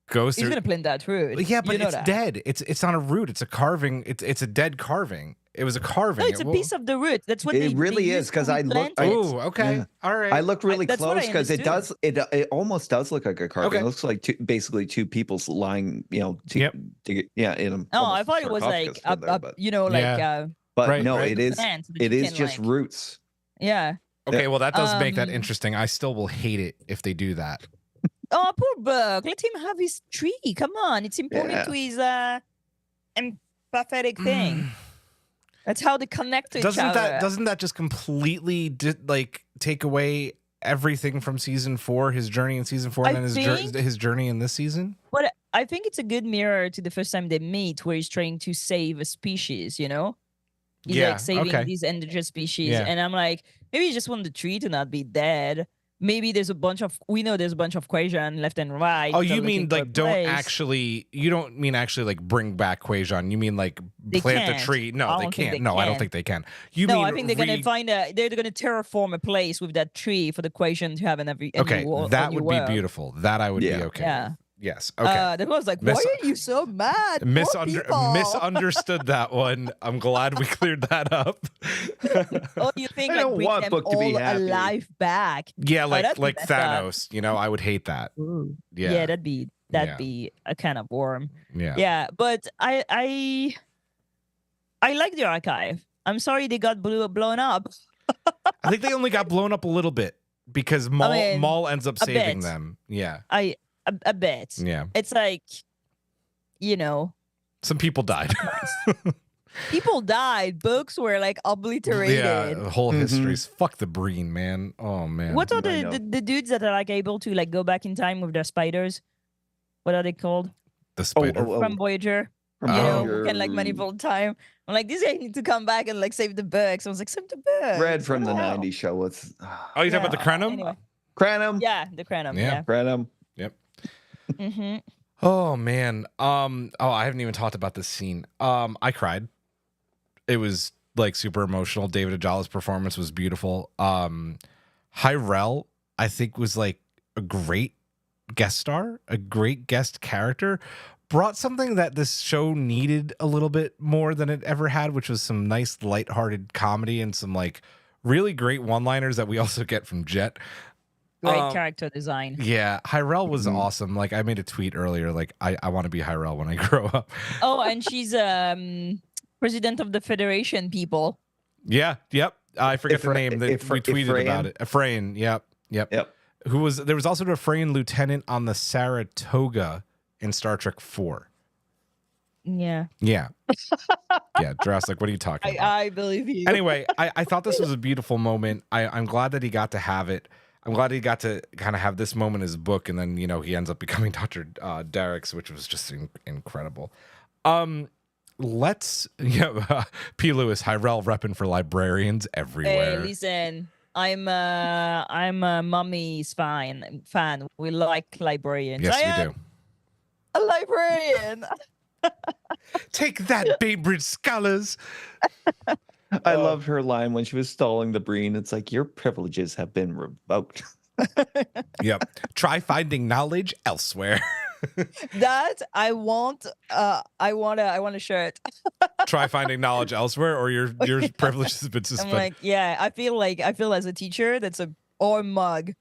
[SPEAKER 1] goes through.
[SPEAKER 3] He's gonna plant that root.
[SPEAKER 1] Yeah, but it's
[SPEAKER 3] that.
[SPEAKER 1] dead. It's not a root. It's a carving. It's a dead carving. It was a carving.
[SPEAKER 3] No, it's a piece of the root. That's what
[SPEAKER 2] it really is because I looked.
[SPEAKER 1] Oh, okay, all right.
[SPEAKER 2] I looked really close because it
[SPEAKER 3] understood.
[SPEAKER 2] does. It almost does look like a carving.
[SPEAKER 1] Okay.
[SPEAKER 2] It looks like basically two people lying. In a.
[SPEAKER 3] No, I thought it was like
[SPEAKER 2] But
[SPEAKER 1] Right,
[SPEAKER 2] no,
[SPEAKER 1] right.
[SPEAKER 2] it is.
[SPEAKER 3] plant that
[SPEAKER 2] It
[SPEAKER 3] you
[SPEAKER 2] is
[SPEAKER 3] can,
[SPEAKER 2] just
[SPEAKER 3] like-
[SPEAKER 2] roots.
[SPEAKER 3] Yeah.
[SPEAKER 1] Okay, well that does make that interesting. I still will hate it if they do that.
[SPEAKER 3] Oh, poor Buck. Let him have his tree. Come on. It's important to his empathetic thing. That's how they connect to each other.
[SPEAKER 1] Doesn't that just completely take away everything from season 4, his journey in season 4, and then his journey in this season?
[SPEAKER 3] But I think it's a good mirror to the first time they meet, where he's trying to save a species. He's like saving these endangered species, and I'm like, maybe he just wanted the tree to not be dead. Maybe there's a bunch of Quajon left and right.
[SPEAKER 1] Oh, you mean like you don't mean actually like bring back Quajon. You mean like plant the tree? No, they can't. No, I don't think they can.
[SPEAKER 3] I think they're gonna they're gonna terraform a place with that tree for the Quajon to have an every.
[SPEAKER 1] Okay, that would be beautiful. That I would be okay.
[SPEAKER 3] Yeah.
[SPEAKER 1] Yes. Okay.
[SPEAKER 3] That was like, why are you so mad? Poor people.
[SPEAKER 1] Misunderstood that one. I'm glad we cleared that up.
[SPEAKER 3] Oh, you think
[SPEAKER 2] I
[SPEAKER 3] like
[SPEAKER 2] don't
[SPEAKER 3] bring
[SPEAKER 2] want
[SPEAKER 3] them
[SPEAKER 2] Book to be
[SPEAKER 3] all
[SPEAKER 2] happy.
[SPEAKER 3] alive back?
[SPEAKER 1] Yeah,
[SPEAKER 3] that'd be
[SPEAKER 1] like
[SPEAKER 3] messed up.
[SPEAKER 1] Thanos. You know, I would hate that.
[SPEAKER 3] Ooh.
[SPEAKER 1] Yeah.
[SPEAKER 3] Yeah, that'd be a kind of warm.
[SPEAKER 1] Yeah.
[SPEAKER 3] Yeah, but I like the archive. I'm sorry they got blown up.
[SPEAKER 1] I think they only got blown up a little bit because Maul ends up
[SPEAKER 3] a
[SPEAKER 1] saving
[SPEAKER 3] bit.
[SPEAKER 1] them. Yeah.
[SPEAKER 3] A bit.
[SPEAKER 1] Yeah.
[SPEAKER 3] It's like,
[SPEAKER 1] Some people died.
[SPEAKER 3] people died. Books were like obliterated.
[SPEAKER 1] Yeah, the whole histories. Fuck the Breen, man. Oh man.
[SPEAKER 3] What are
[SPEAKER 2] I know.
[SPEAKER 3] the dudes that are like able to like go back in time with their spiders? What are they called?
[SPEAKER 1] The spider.
[SPEAKER 3] From Voyager.
[SPEAKER 2] From
[SPEAKER 3] Who can like manipulate time. I'm like, these guys need to come back and like save the books. I was like, save the books.
[SPEAKER 2] Red from the
[SPEAKER 3] What hell?
[SPEAKER 2] 90s show. It's
[SPEAKER 1] Oh, you talking about the Crenum?
[SPEAKER 3] Anyway.
[SPEAKER 2] Cranham.
[SPEAKER 3] Yeah, the Crenum.
[SPEAKER 1] Yeah.
[SPEAKER 3] Yeah.
[SPEAKER 2] Cranham.
[SPEAKER 1] Yep.
[SPEAKER 3] Mm-hmm.
[SPEAKER 1] Oh man. I haven't even talked about this scene. I cried. It was like super emotional. David Ajala's performance was beautiful. Hyrel, I think, was like a great guest star, a great guest character. Brought something that this show needed a little bit more than it ever had, which was some nice lighthearted comedy and some like really great one-liners that we also get from Jet.
[SPEAKER 3] Great character design.
[SPEAKER 1] Yeah, Hyrel was awesome. Like I made a tweet earlier, like I want to be Hyrel when I grow up.
[SPEAKER 3] Oh, and she's president of the Federation people.
[SPEAKER 1] Yeah, yep. I forget the name that we tweeted about it. Efrain, yep. There was also an Efrain lieutenant on the Saratoga in Star Trek 4.
[SPEAKER 3] Yeah.
[SPEAKER 1] Yeah. Yeah, Dross, like, what are you talking about?
[SPEAKER 3] I believe you.
[SPEAKER 1] Anyway, I thought this was a beautiful moment. I'm glad that he got to have it. I'm glad he got to kind of have this moment in his book, and then, he ends up becoming Dr. Derrick's, which was just incredible. Let's, P. Lewis, Hyrel repping for librarians everywhere.
[SPEAKER 3] Hey, listen, I'm a Mummy's fan. We like librarians.
[SPEAKER 1] Yes, we do.
[SPEAKER 3] A librarian.
[SPEAKER 1] Take that, Bainbridge scholars.
[SPEAKER 2] I loved her line when she was stalling the Breen. It's like, your privileges have been revoked.
[SPEAKER 1] Yep. Try finding knowledge elsewhere.
[SPEAKER 3] That I want a shirt.
[SPEAKER 1] Try finding knowledge elsewhere, or your privilege has been
[SPEAKER 3] I'm
[SPEAKER 1] suspended.
[SPEAKER 3] like, yeah, I feel as a teacher that's or mug.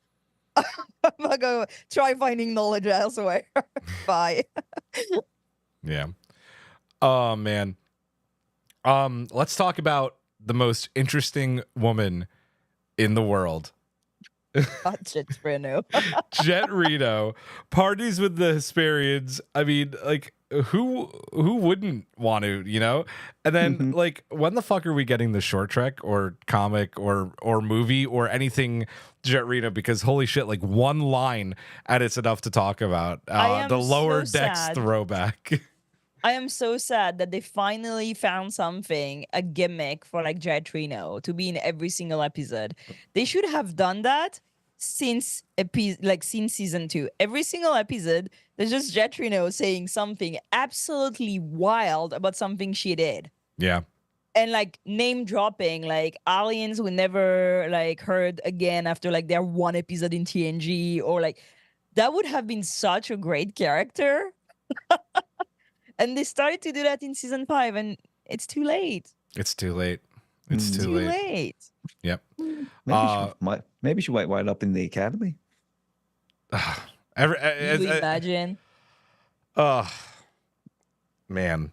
[SPEAKER 3] I'm gonna try finding knowledge elsewhere. Bye.
[SPEAKER 1] Yeah. Oh man. Let's talk about the most interesting woman in the world.
[SPEAKER 3] Jet Reno.
[SPEAKER 1] Jet Reno parties with the Hesperians. I mean, like, who wouldn't want to, And then, like, when the fuck are we getting the short trek or comic or movie or anything Jet Reno? Because holy shit, like one line and it's enough to talk about. The lower decks throwback.
[SPEAKER 3] I am so sad that they finally found a gimmick for like Jet Reno to be in every single episode. They should have done that since season 2. Every single episode, there's just Jet Reno saying something absolutely wild about something she did.
[SPEAKER 1] Yeah.
[SPEAKER 3] And like name dropping, like aliens we never like heard again after like their one episode in TNG, or like that would have been such a great character. And they started to do that in season 5, and it's too late.
[SPEAKER 1] It's too late. It's too late. Yep.
[SPEAKER 2] Maybe she might wind up in the academy.
[SPEAKER 3] Can you imagine?
[SPEAKER 1] Oh, man.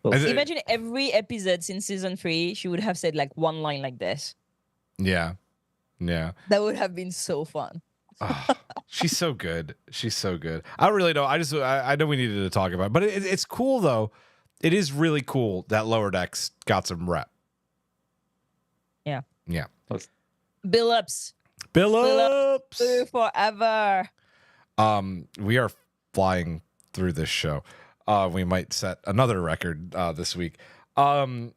[SPEAKER 3] Imagine every episode since season 3, she would have said like one line like this.
[SPEAKER 1] Yeah. Yeah.
[SPEAKER 3] That would have been so fun.
[SPEAKER 1] Oh, she's so good. She's so good. I really don't. I know we needed to talk about it, but it's cool though. It is really cool that Lower Decks got some rep.
[SPEAKER 3] Yeah.
[SPEAKER 1] Yeah.
[SPEAKER 3] Billups forever.
[SPEAKER 1] We are flying through this show. We might set another record this week. We're on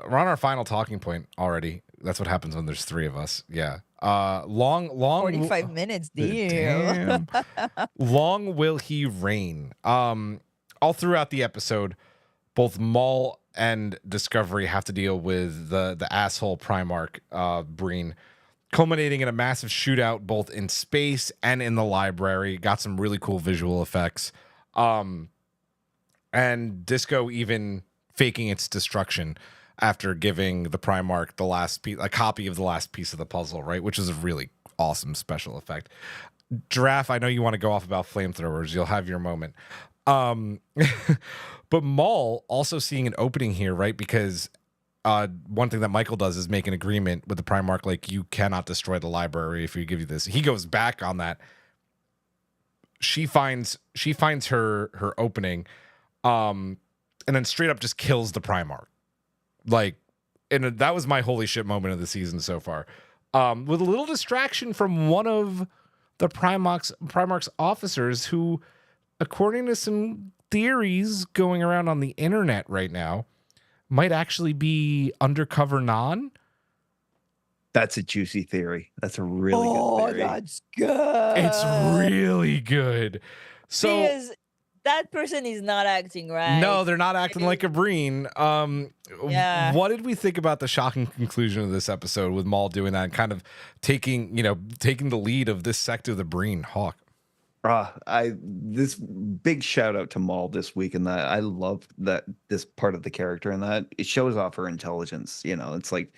[SPEAKER 1] our final talking point already. That's what happens when there's 3 of us. Yeah. Long
[SPEAKER 3] 45 minutes,
[SPEAKER 1] damn. Long will he reign? All throughout the episode, both Maul and Discovery have to deal with the asshole Primarch, Breen. culminating in a massive shootout both in space and in the library. Got some really cool visual effects. And Disco even faking its destruction after giving the Primarch the last piece, a copy of the last piece of the puzzle, right? Which is a really awesome special effect. Giraffe, I know you want to go off about flamethrowers. You'll have your moment. But Maul also seeing an opening here, right? Because one thing that Michael does is make an agreement with the Primarch, like, you cannot destroy the library if we give you this. He goes back on that. She finds her opening, and then straight up just kills the Primarch. Like, and that was my holy shit moment of the season so far. With a little distraction from one of the Primarch's officers, who, according to some theories going around on the internet right now, might actually be undercover Non.
[SPEAKER 2] That's a juicy theory. That's a really good theory.
[SPEAKER 3] That's good.
[SPEAKER 1] It's really good. So
[SPEAKER 3] because that person is not acting right.
[SPEAKER 1] no, they're not acting like a Breen.
[SPEAKER 3] Yeah.
[SPEAKER 1] What did we think about the shocking conclusion of this episode with Maul doing that and kind of taking the lead of this sect of the Breen Hawk?
[SPEAKER 2] This big shout out to Maul this week, and that I love that this part of the character, and that it shows off her intelligence. It's like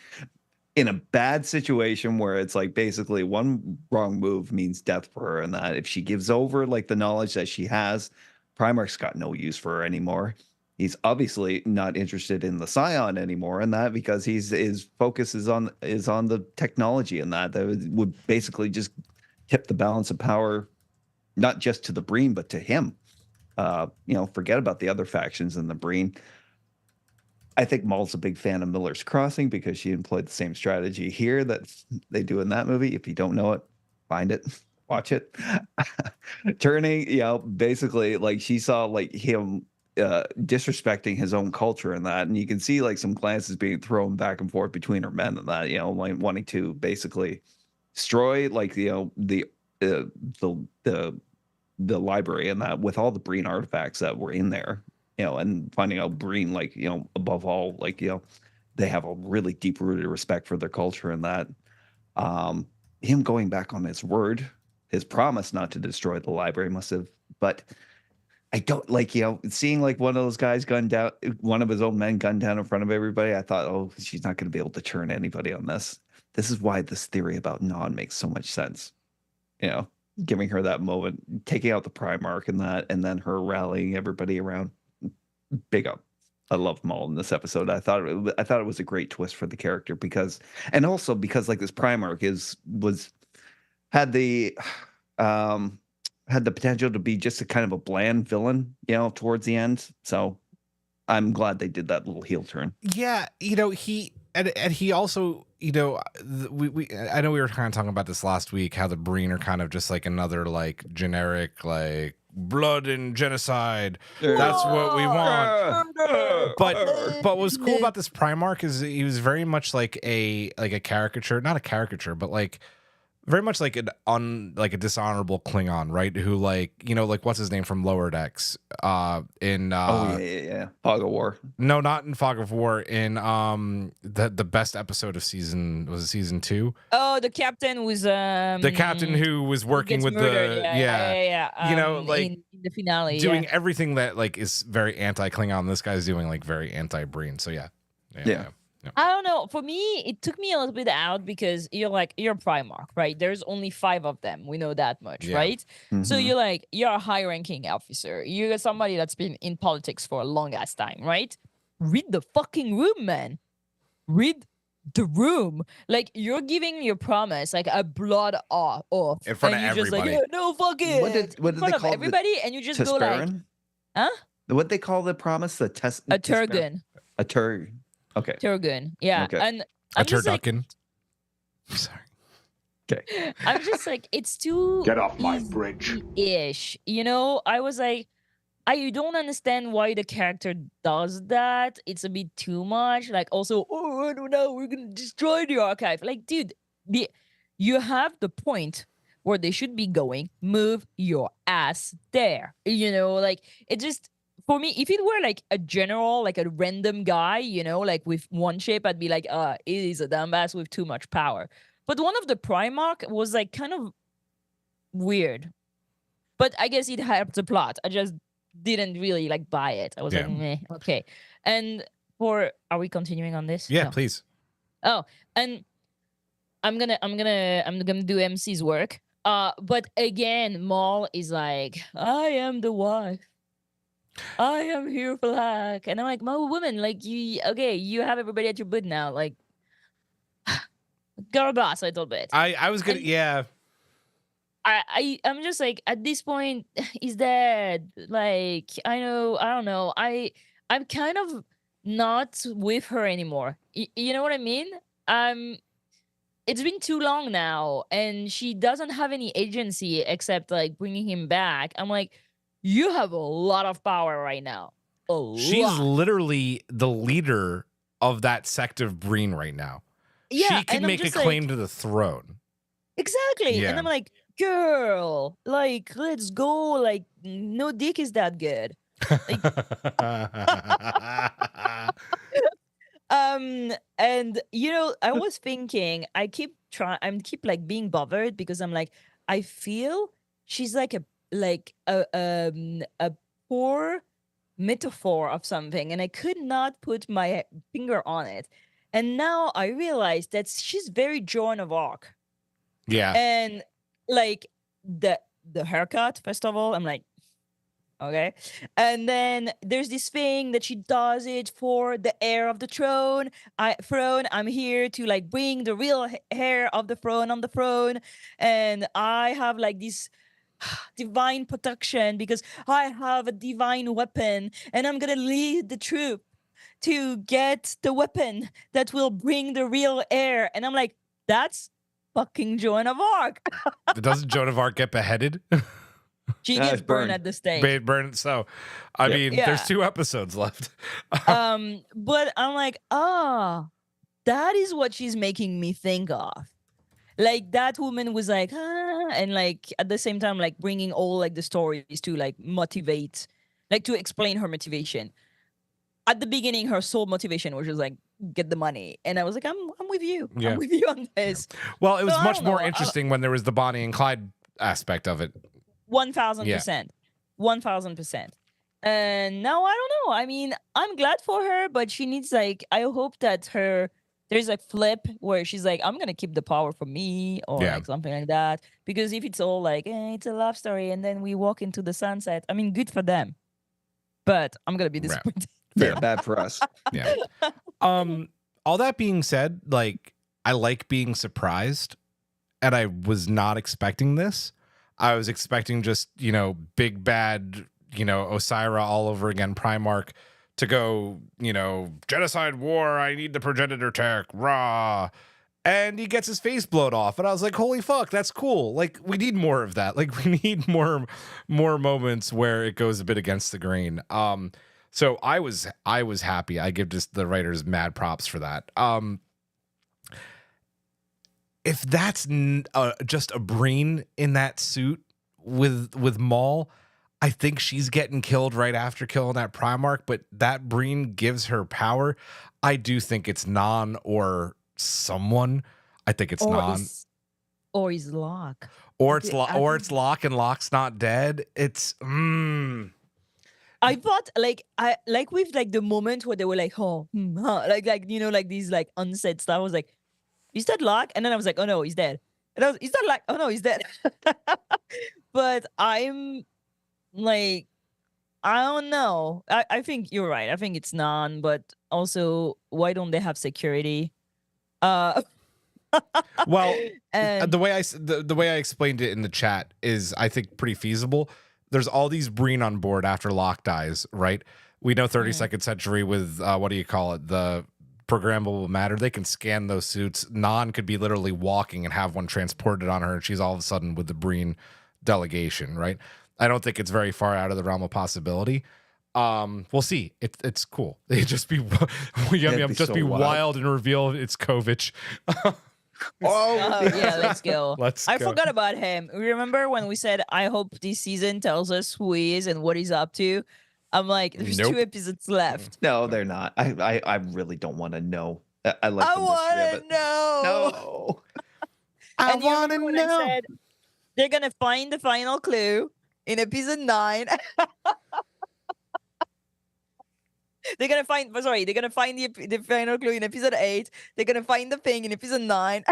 [SPEAKER 2] in a bad situation where it's like basically one wrong move means death for her, and that if she gives over like the knowledge that she has, Primarch's got no use for her anymore. He's obviously not interested in the Scion anymore, and that because his focus is on the technology, and that would basically just tip the balance of power, not just to the Breen, but to him. Forget about the other factions in the Breen. I think Maul's a big fan of Miller's Crossing because she employed the same strategy here that they do in that movie. If you don't know it, find it, watch it. Turning, basically like she saw like him disrespecting his own culture and that, and you can see like some glances being thrown back and forth between her men and that, like wanting to basically destroy like the library and that with all the Breen artifacts that were in there, and finding out Breen, like, above all, like, they have a really deep rooted respect for their culture, and that him going back on his word, his promise not to destroy the library must have, but I don't like, seeing like one of those guys gunned down, one of his own men gunned down in front of everybody. I thought, oh, she's not going to be able to turn anybody on this. This is why this theory about Non makes so much sense. Giving her that moment, taking out the Primarch and that, and then her rallying everybody around. Big up. I love Maul in this episode. I thought it was a great twist for the character because like this Primarch had the potential to be just a kind of a bland villain, towards the end. So I'm glad they did that little heel turn.
[SPEAKER 1] Yeah, he also, I know we were kind of talking about this last week, how the Breen are kind of just like another like generic like blood and genocide. That's what we want. But what was cool about this Primarch is he was very much like a caricature, not a caricature, but like very much like a dishonorable Klingon, right? Who like what's his name from Lower Decks in
[SPEAKER 2] Fog of War.
[SPEAKER 1] No, not in Fog of War. In the best episode of season 2.
[SPEAKER 3] Oh, the captain was
[SPEAKER 1] the captain who was working with
[SPEAKER 3] murdered.
[SPEAKER 1] like
[SPEAKER 3] in the finale,
[SPEAKER 1] doing everything that like is very anti-Klingon. This guy's doing like very anti-Breen. So yeah.
[SPEAKER 3] I don't know. For me, it took me a little bit out because you're Primarch, right? There's only 5 of them. We know that much, right? Mm-hmm. So you're a high-ranking officer. You're somebody that's been in politics for a long ass time, right? Read the fucking room, man. Read the room. Like, you're giving your promise like a blood off
[SPEAKER 1] in front of
[SPEAKER 3] everybody.
[SPEAKER 1] Just
[SPEAKER 3] like, no, fuck it.
[SPEAKER 2] What did they call
[SPEAKER 3] everybody? And you just go like, huh?
[SPEAKER 2] What they call the promise? The test.
[SPEAKER 3] A Turgan.
[SPEAKER 2] A Turgan. Okay.
[SPEAKER 3] Turgan, yeah.
[SPEAKER 2] Okay.
[SPEAKER 3] And
[SPEAKER 1] a turducken. Sorry.
[SPEAKER 2] Okay.
[SPEAKER 3] I'm just like, it's too
[SPEAKER 5] get off my bridge.
[SPEAKER 3] Ish. I was like, I don't understand why the character does that. It's a bit too much. Like, also, oh no, we're gonna destroy the archive. Like, dude, you have the point where they should be going. Move your ass there. Like, it just. For me, if it were like a general, like a random guy, like with one shape, I'd be like, it is a dumbass with too much power. But one of the Primarch was like kind of weird. But I guess it helped the plot. I just didn't really like buy it. I was like, meh, okay. And are we continuing on this?
[SPEAKER 1] Yeah,
[SPEAKER 3] No.
[SPEAKER 1] please.
[SPEAKER 3] Oh, and I'm gonna do MC's work. But again, Maul is like, I am the wife. I am here for luck. And I'm like, my woman, like you have everybody at your butt now. Like girl boss a little bit.
[SPEAKER 1] I was gonna
[SPEAKER 3] I'm just like, at this point, he's dead. Like, I don't know. I'm kind of not with her anymore. You know what I mean? It's been too long now, and she doesn't have any agency except like bringing him back. I'm like, you have a lot of power right now.
[SPEAKER 1] She's
[SPEAKER 3] lot.
[SPEAKER 1] literally the leader of that sect of Breen right now.
[SPEAKER 3] Yeah,
[SPEAKER 1] she can
[SPEAKER 3] and I'm
[SPEAKER 1] make a
[SPEAKER 3] just
[SPEAKER 1] claim
[SPEAKER 3] like,
[SPEAKER 1] to the throne.
[SPEAKER 3] exactly.
[SPEAKER 1] Yeah.
[SPEAKER 3] And I'm like, girl, like, let's go. Like, no dick is that good. And I was thinking, I'm keep like being bothered because I'm like, I feel she's like a poor metaphor of something, and I could not put my finger on it. And now I realize that she's very Joan of Arc.
[SPEAKER 1] Yeah.
[SPEAKER 3] And like the haircut, first of all, I'm like, okay. And then there's this thing that she does it for the heir of the throne. I'm here to like bring the real heir of the throne on the throne. And I have like this divine protection because I have a divine weapon, and I'm going to lead the troop to get the weapon that will bring the real heir. And I'm like, that's fucking Joan of Arc.
[SPEAKER 1] Doesn't Joan of Arc get beheaded?
[SPEAKER 3] She gets burned at the stake.
[SPEAKER 1] Burn. So, I mean, there's 2 episodes left.
[SPEAKER 3] But I'm like, that is what she's making me think of. Like, that woman was like, and like at the same time, like bringing all like the stories to like motivate, like to explain her motivation. At the beginning, her sole motivation was just like get the money, and I was like, I'm with you.
[SPEAKER 1] Yeah.
[SPEAKER 3] I'm with you on this.
[SPEAKER 1] Well, it was
[SPEAKER 3] So, I
[SPEAKER 1] much
[SPEAKER 3] don't
[SPEAKER 1] more
[SPEAKER 3] know.
[SPEAKER 1] interesting when there was the Bonnie and Clyde aspect of it.
[SPEAKER 3] 1,000%. 1,000%. And now I don't know. I mean, I'm glad for her, but she needs like, I hope that there's a flip where she's like, I'm gonna keep the power for me, or like something like that. Because if it's all like, it's a love story, and then we walk into the sunset, I mean, good for them. But I'm gonna be disappointed.
[SPEAKER 2] Yeah, bad for us.
[SPEAKER 1] Yeah. All that being said, like, I like being surprised, and I was not expecting this. I was expecting just, big bad, Osira all over again, Primarch, to go, genocide war, I need the Progenitor tech, rah. And he gets his face blown off. And I was like, holy fuck, that's cool. Like, we need more of that. Like, we need more moments where it goes a bit against the grain. So I was happy. I give just the writers mad props for that. If that's just a Breen in that suit with Maul, I think she's getting killed right after killing that Primarch, but that Breen gives her power. I do think it's Non or someone. I think it's Non.
[SPEAKER 3] Or is Locke.
[SPEAKER 1] Or it's Locke, and Locke's not dead. It's
[SPEAKER 3] I thought like with like the moment where they were like, like these like unsaid stuff. I was like, is that Locke? And then I was like, oh no, he's dead. And is that Locke? Oh no, he's dead. But I'm like, I don't know. I think you're right. I think it's Non, but also, why don't they have security?
[SPEAKER 1] Well, the way I explained it in the chat is, I think, pretty feasible. There's all these Breen on board after Locke dies, right? We know 32nd century with the programmable matter. They can scan those suits. Non could be literally walking and have one transported on her, and she's all of a sudden with the Breen delegation, right? I don't think it's very far out of the realm of possibility. We'll see. It's cool. They just be be wild and reveal it's Kovich.
[SPEAKER 3] Yeah, let's go.
[SPEAKER 1] I
[SPEAKER 3] forgot about him. Remember when we said, I hope this season tells us who he is and what he's up to? I'm like, there's 2 episodes left.
[SPEAKER 2] No, they're not. I really don't want to know. I like the mystery of
[SPEAKER 3] want
[SPEAKER 2] it.
[SPEAKER 3] to know.
[SPEAKER 2] No.
[SPEAKER 1] I
[SPEAKER 3] And you
[SPEAKER 1] want to
[SPEAKER 3] remember when I
[SPEAKER 1] know.
[SPEAKER 3] said they're gonna find the final clue in episode 9? They're gonna find. Sorry, they're gonna find the final clue in episode 8. They're gonna find the thing in episode 9.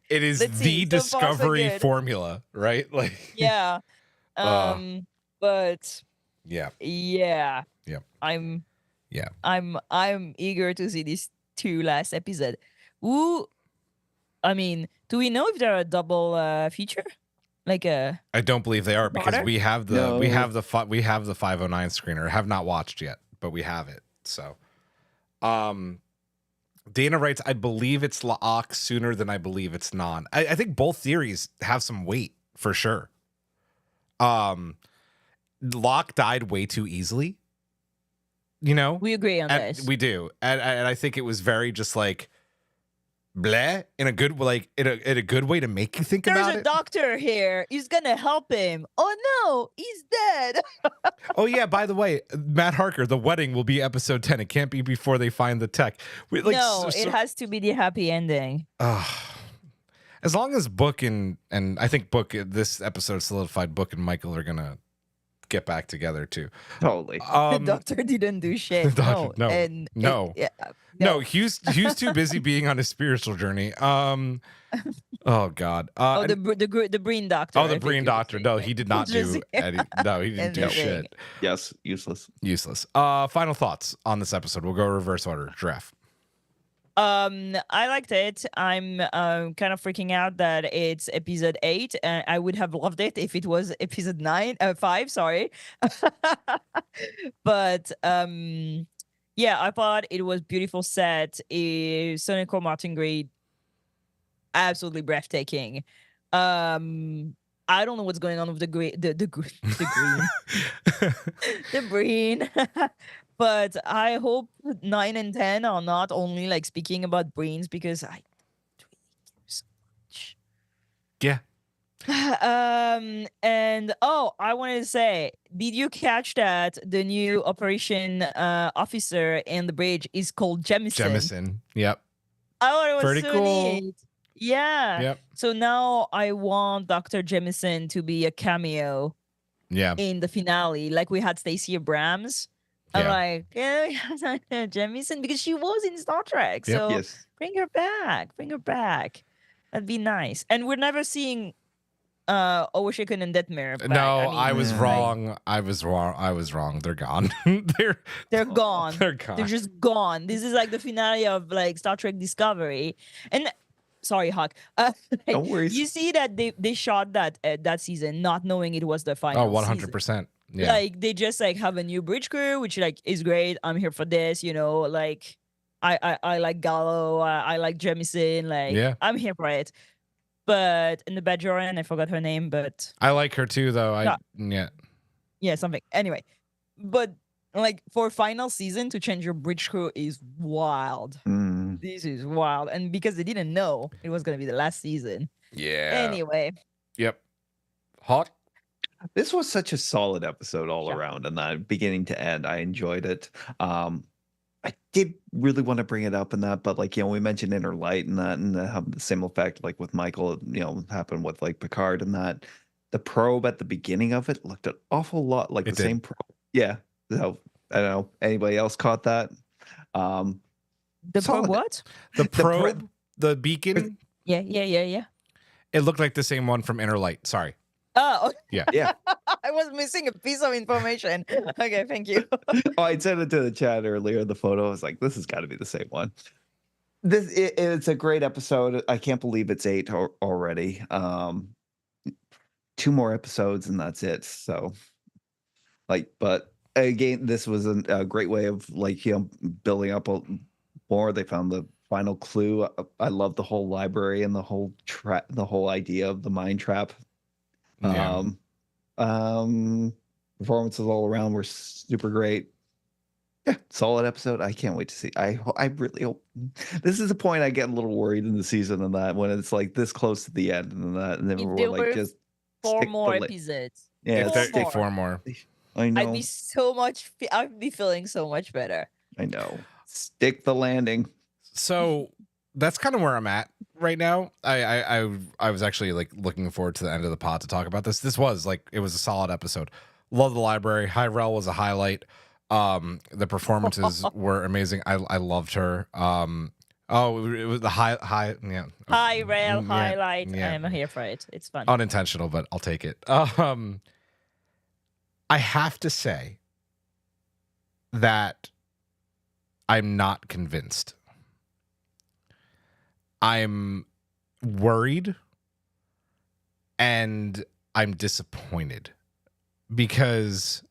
[SPEAKER 1] It is
[SPEAKER 3] Let's see.
[SPEAKER 1] the
[SPEAKER 3] So far, so
[SPEAKER 1] Discovery
[SPEAKER 3] good.
[SPEAKER 1] formula, right? Like,
[SPEAKER 3] Yeah. But
[SPEAKER 1] yeah,
[SPEAKER 3] yeah.
[SPEAKER 1] Yeah.
[SPEAKER 3] I'm
[SPEAKER 1] yeah.
[SPEAKER 3] I'm eager to see these 2 last episode. Ooh. I mean, do we know if they're a double feature? Like a
[SPEAKER 1] I don't believe they are because
[SPEAKER 3] Daughter?
[SPEAKER 1] we have the
[SPEAKER 2] No.
[SPEAKER 1] we have the 509 screener. Have not watched yet, but we have it. So, Dana writes, I believe it's La'ak sooner than I believe it's non. I think both theories have some weight for sure. Locke died way too easily. You know,
[SPEAKER 3] we agree on
[SPEAKER 1] and
[SPEAKER 3] this.
[SPEAKER 1] we do, and I think it was very just like bleh in a good in a good way to make you think
[SPEAKER 3] There's
[SPEAKER 1] about
[SPEAKER 3] a
[SPEAKER 1] it.
[SPEAKER 3] doctor here. He's gonna help him. Oh no, he's dead.
[SPEAKER 1] Oh yeah, by the way, Matt Harker, the wedding will be episode 10. It can't be before they find the tech.
[SPEAKER 3] No, it has to be the happy ending.
[SPEAKER 1] As long as Book and I think Book, this episode solidified Book and Michael are gonna get back together too.
[SPEAKER 2] Totally.
[SPEAKER 3] The doctor didn't do shit.
[SPEAKER 1] Doctor- no,
[SPEAKER 3] and
[SPEAKER 1] no. No, Hugh's too busy being on his spiritual journey. Oh God.
[SPEAKER 3] The Breen doctor.
[SPEAKER 1] Oh,
[SPEAKER 3] I
[SPEAKER 1] the
[SPEAKER 3] think
[SPEAKER 1] Breen
[SPEAKER 3] you were
[SPEAKER 1] doctor.
[SPEAKER 3] saying
[SPEAKER 1] No,
[SPEAKER 3] it.
[SPEAKER 1] he did not do
[SPEAKER 3] Just-
[SPEAKER 1] any. No, he didn't do
[SPEAKER 3] Anything.
[SPEAKER 1] shit.
[SPEAKER 2] Yes, useless.
[SPEAKER 1] Useless. Final thoughts on this episode. We'll go reverse order. Giraffe.
[SPEAKER 3] I liked it. I'm kind of freaking out that it's episode 8. I would have loved it if it was episode 5, sorry. But yeah, I thought it was beautiful set. Sonic Martin Gray, absolutely breathtaking. I don't know what's going on with the green, the Breen. But I hope 9 and 10 are not only like speaking about Breens, because I really care so much.
[SPEAKER 1] Yeah.
[SPEAKER 3] And I wanted to say, did you catch that the new operation officer in the bridge is called Jemison?
[SPEAKER 1] Jemison. Yep.
[SPEAKER 3] I thought it was
[SPEAKER 1] Pretty
[SPEAKER 3] so
[SPEAKER 1] cool.
[SPEAKER 3] neat. Yeah.
[SPEAKER 1] Yep.
[SPEAKER 3] So now I want Dr. Jemison to be a cameo
[SPEAKER 1] Yeah.
[SPEAKER 3] in the finale, like we had Stacey Abrams. I'm like, Jemison, because she was in Star Trek.
[SPEAKER 1] Yep.
[SPEAKER 3] So
[SPEAKER 2] Yes.
[SPEAKER 3] bring her back. Bring her back. That'd be nice. And we're never seeing Owashikun and Detmer back.
[SPEAKER 1] No,
[SPEAKER 3] I mean,
[SPEAKER 1] I was
[SPEAKER 2] like-
[SPEAKER 1] wrong. I was wrong. They're gone.
[SPEAKER 3] They're gone.
[SPEAKER 1] They're gone.
[SPEAKER 3] They're just gone. This is like the finale of like Star Trek Discovery. And sorry, Hawk.
[SPEAKER 2] No worries.
[SPEAKER 3] You see that they shot that season not knowing it was the final.
[SPEAKER 1] Oh,
[SPEAKER 3] season.
[SPEAKER 1] 100%. Yeah.
[SPEAKER 3] Like they just like have a new bridge crew, which like is great. I'm here for this, you know. Like I like Gallo, I like Jemison, like
[SPEAKER 1] Yeah.
[SPEAKER 3] I'm here for it. But in the Bajoran, I forgot her name, but
[SPEAKER 1] I like her too, though.
[SPEAKER 3] yeah, something. Anyway, but like for final season to change your bridge crew is wild.
[SPEAKER 2] Mm.
[SPEAKER 3] This is wild, and because they didn't know it was gonna be the last season.
[SPEAKER 1] Yeah.
[SPEAKER 3] Anyway,
[SPEAKER 1] Yep. Hawk.
[SPEAKER 2] This was such a solid episode all
[SPEAKER 3] Yeah.
[SPEAKER 2] around, and that beginning to end, I enjoyed it. I did really want to bring it up in that, but like, you know, we mentioned Inner Light and that, and have the same effect like with Michael, you know, happened with like Picard and that. The probe at the beginning of it looked an awful lot like
[SPEAKER 1] It
[SPEAKER 2] the
[SPEAKER 1] did.
[SPEAKER 2] same probe. Yeah. So I don't know. Anybody else caught that?
[SPEAKER 3] the
[SPEAKER 2] Solid.
[SPEAKER 3] probe what?
[SPEAKER 1] The
[SPEAKER 2] pro-
[SPEAKER 1] probe, the beacon,
[SPEAKER 3] Yeah.
[SPEAKER 1] it looked like the same one from Inner Light. Sorry.
[SPEAKER 3] Oh,
[SPEAKER 1] Yeah.
[SPEAKER 2] Yeah.
[SPEAKER 3] I was missing a piece of information. Okay, thank you.
[SPEAKER 2] Oh, I sent it to the chat earlier. The photo, I was like, this has got to be the same one. It's a great episode. I can't believe it's 8 already. 2 more episodes and that's it. So, like, but again, this was a great way of like, you know, building up more. They found the final clue. I love the whole library and the whole idea of the mind trap.
[SPEAKER 1] Yeah.
[SPEAKER 2] Performances all around were super great. Yeah, solid episode. I can't wait to see. I really hope this is the point I get a little worried in the season and that when it's like this close to the end and that, and then
[SPEAKER 3] If
[SPEAKER 2] we're
[SPEAKER 3] there
[SPEAKER 2] like
[SPEAKER 3] were
[SPEAKER 2] just
[SPEAKER 3] 4
[SPEAKER 2] stick
[SPEAKER 3] more
[SPEAKER 2] the la-
[SPEAKER 3] episodes.
[SPEAKER 2] Yeah,
[SPEAKER 1] If there-
[SPEAKER 2] stick-
[SPEAKER 1] 4 more.
[SPEAKER 2] I know.
[SPEAKER 3] I'd be so much. I'd be feeling so much better.
[SPEAKER 2] I know. Stick the landing.
[SPEAKER 1] So that's kind of where I'm at right now. I was actually like looking forward to the end of the pod to talk about this. This was like, it was a solid episode. Love the library. Hyrel was a highlight. The performances were amazing. I loved her. It was the
[SPEAKER 3] High rail highlight.
[SPEAKER 1] yeah.
[SPEAKER 3] I'm here for it. It's fun.
[SPEAKER 1] Unintentional, but I'll take it. I have to say that I'm not convinced. I'm worried and I'm disappointed because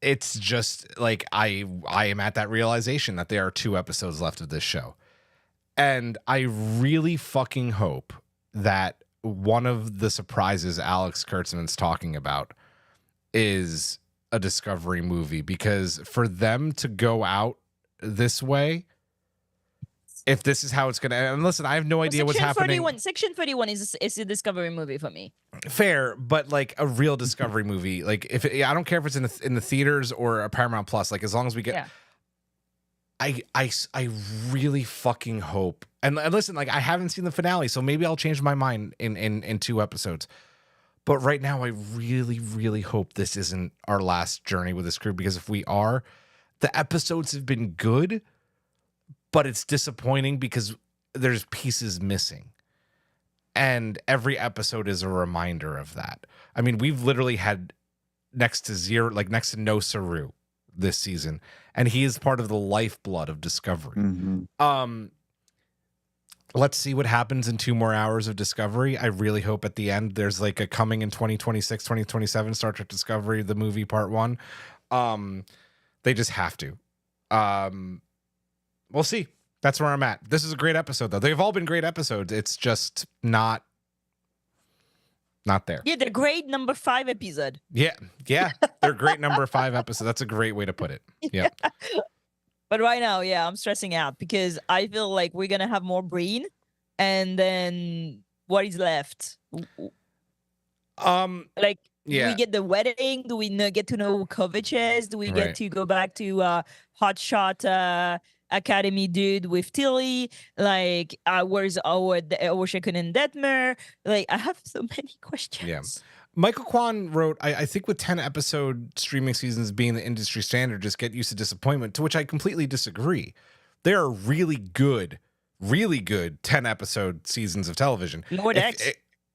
[SPEAKER 1] it's just like I am at that realization that there are 2 episodes left of this show. And I really fucking hope that one of the surprises Alex Kurtzman's talking about is a Discovery movie, because for them to go out this way, if this is how it's going to end, and listen, I have no idea what's happening.
[SPEAKER 3] Section 31 is a Discovery movie for me.
[SPEAKER 1] Fair, but like a real Discovery movie, like I don't care if it's in the theaters or a Paramount Plus, like as long as we get.
[SPEAKER 3] Yeah.
[SPEAKER 1] I really fucking hope, and listen, like I haven't seen the finale, so maybe I'll change my mind in 2 episodes. But right now, I really, really hope this isn't our last journey with this crew, because if we are, the episodes have been good, but it's disappointing because there's pieces missing. And every episode is a reminder of that. I mean, we've literally had next to no Saru this season, and he is part of the lifeblood of Discovery.
[SPEAKER 2] Mm-hmm.
[SPEAKER 1] Let's see what happens in 2 more hours of Discovery. I really hope at the end there's like a coming in 2026, 2027 Star Trek Discovery, the movie part 1. They just have to. We'll see. That's where I'm at. This is a great episode, though. They've all been great episodes. It's just not there.
[SPEAKER 3] Yeah, the great number 5 episode.
[SPEAKER 1] Yeah. They're great number 5 episode. That's a great way to put it. Yeah.
[SPEAKER 3] But right now, yeah, I'm stressing out because I feel like we're gonna have more Breen, and then what is left? Like,
[SPEAKER 1] yeah.
[SPEAKER 3] Do we get the wedding? Do we get to know Kovaches? Do we get to go back to Hotshot Academy dude with Tilly? Like, where's our Shekun and Detmer? Like, I have so many questions.
[SPEAKER 1] Yeah. Michael Kwan wrote, I think with 10 episode streaming seasons being the industry standard, just get used to disappointment, to which I completely disagree. There are really good 10 episode seasons of television.
[SPEAKER 3] Lower Decks.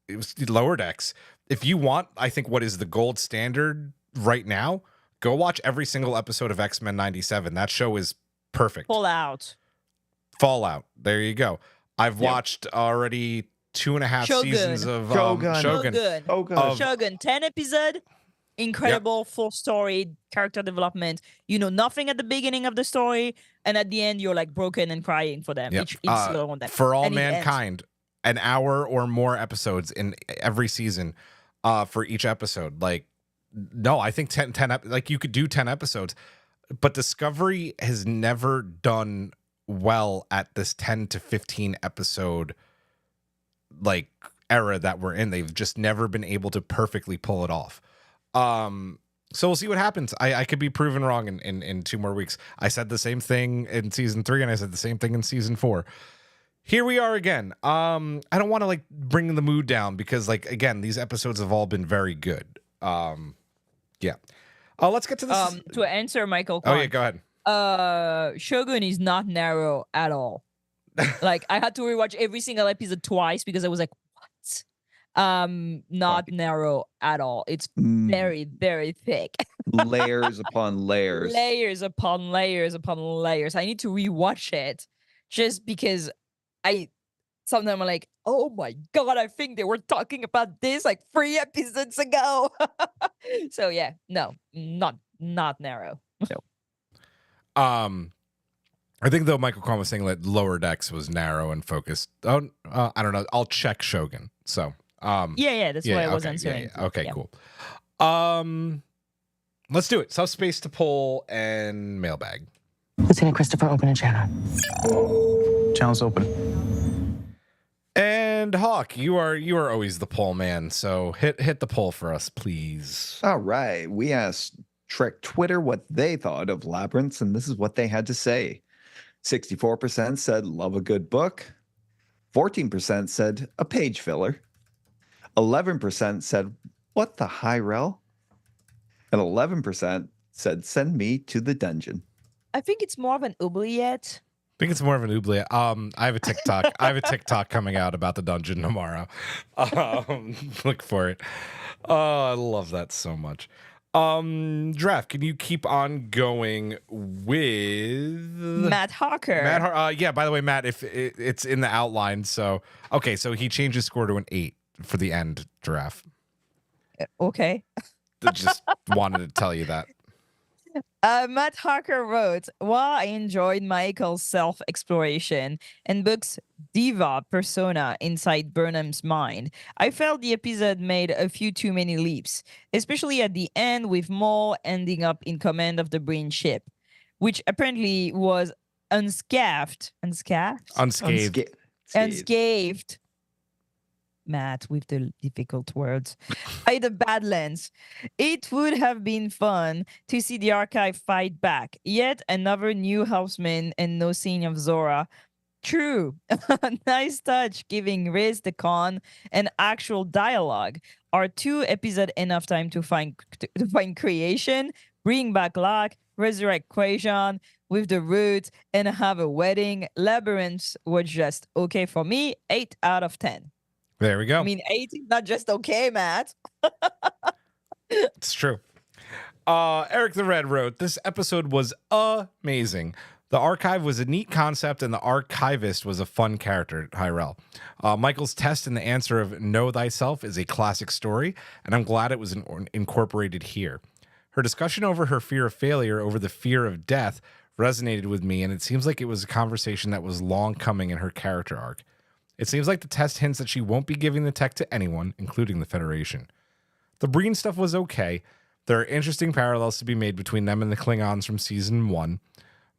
[SPEAKER 1] It was Lower Decks. If you want, I think what is the gold standard right now, go watch every single episode of X-Men 97. That show is perfect.
[SPEAKER 3] Fallout.
[SPEAKER 1] There you go. I've watched already 2.5 seasons of
[SPEAKER 3] Shogun 10 episode, incredible, full story, character development. You know nothing at the beginning of the story, and at the end you're like broken and crying for them.
[SPEAKER 1] Yep. For All Mankind, an hour or more episodes in every season for each episode. Like, no, I think 10 like you could do 10 episodes, but Discovery has never done well at this 10 to 15 episode like era that we're in. They've just never been able to perfectly pull it off. So we'll see what happens. I could be proven wrong in 2 more weeks. I said the same thing in season 3, and I said the same thing in season 4. Here we are again. I don't want to like bring the mood down because, like, again, these episodes have all been very good. Yeah. Let's get to this.
[SPEAKER 3] To answer Michael Kwan,
[SPEAKER 1] oh yeah, go ahead.
[SPEAKER 3] Shogun is not narrow at all. Like, I had to rewatch every single episode twice because I was like, what? Not narrow at all. It's very, very thick.
[SPEAKER 2] Layers upon layers.
[SPEAKER 3] Layers upon layers upon layers. I need to rewatch it just because sometimes I'm like, oh my God, I think they were talking about this like 3 episodes ago. So yeah, no, not narrow.
[SPEAKER 1] I think though Michael Kwan was saying that Lower Decks was narrow and focused. I don't know. I'll check Shogun. So
[SPEAKER 3] yeah, that's what I was answering.
[SPEAKER 1] Yeah. Okay, cool. Let's do it. Subspace to pull and mailbag.
[SPEAKER 5] Lieutenant Christopher, open a channel.
[SPEAKER 6] Channel's open.
[SPEAKER 1] And Hawk, you are always the poll man. So hit the poll for us, please.
[SPEAKER 2] All right. We asked Trek Twitter what they thought of Labyrinths, and this is what they had to say. 64% said love a good book. 14% said a page filler. 11% said what the high rel. And 11% said send me to the dungeon.
[SPEAKER 3] I think it's more of an oubliette.
[SPEAKER 1] I think it's more of an oubliette. I have a TikTok. I have a TikTok coming out about the dungeon tomorrow. Look for it. Oh, I love that so much. Draft, can you keep on going with
[SPEAKER 3] Matt Harker.
[SPEAKER 1] Yeah, by the way, Matt, if it's in the outline, so okay, so he changed his score to an 8 for the end Draft.
[SPEAKER 3] Okay.
[SPEAKER 1] Just wanted to tell you that.
[SPEAKER 3] Matt Harker wrote, while I enjoyed Michael's self-exploration and Book's diva persona inside Burnham's mind, I felt the episode made a few too many leaps, especially at the end with Maul ending up in command of the Breen ship, which apparently was unscathed. Matt with the difficult words. By the Badlands. It would have been fun to see the archive fight back. Yet another new helpsman and no scene of Zora. True. Nice touch giving Riz the con and actual dialogue. Are 2 episodes enough time to find creation, bring back luck, resurrect Quajon with the roots, and have a wedding? Labyrinths was just okay for me. 8 out of 10.
[SPEAKER 1] There we go.
[SPEAKER 3] I mean, 8 is not just okay, Matt.
[SPEAKER 1] It's true. Eric the Red wrote, this episode was amazing. The archive was a neat concept, and the archivist was a fun character, Hyrel. Michael's test and the answer of know thyself is a classic story, and I'm glad it was incorporated here. Her discussion over her fear of failure over the fear of death resonated with me, and it seems like it was a conversation that was long coming in her character arc. It seems like the test hints that she won't be giving the tech to anyone, including the Federation. The Breen stuff was okay. There are interesting parallels to be made between them and the Klingons from Season 1.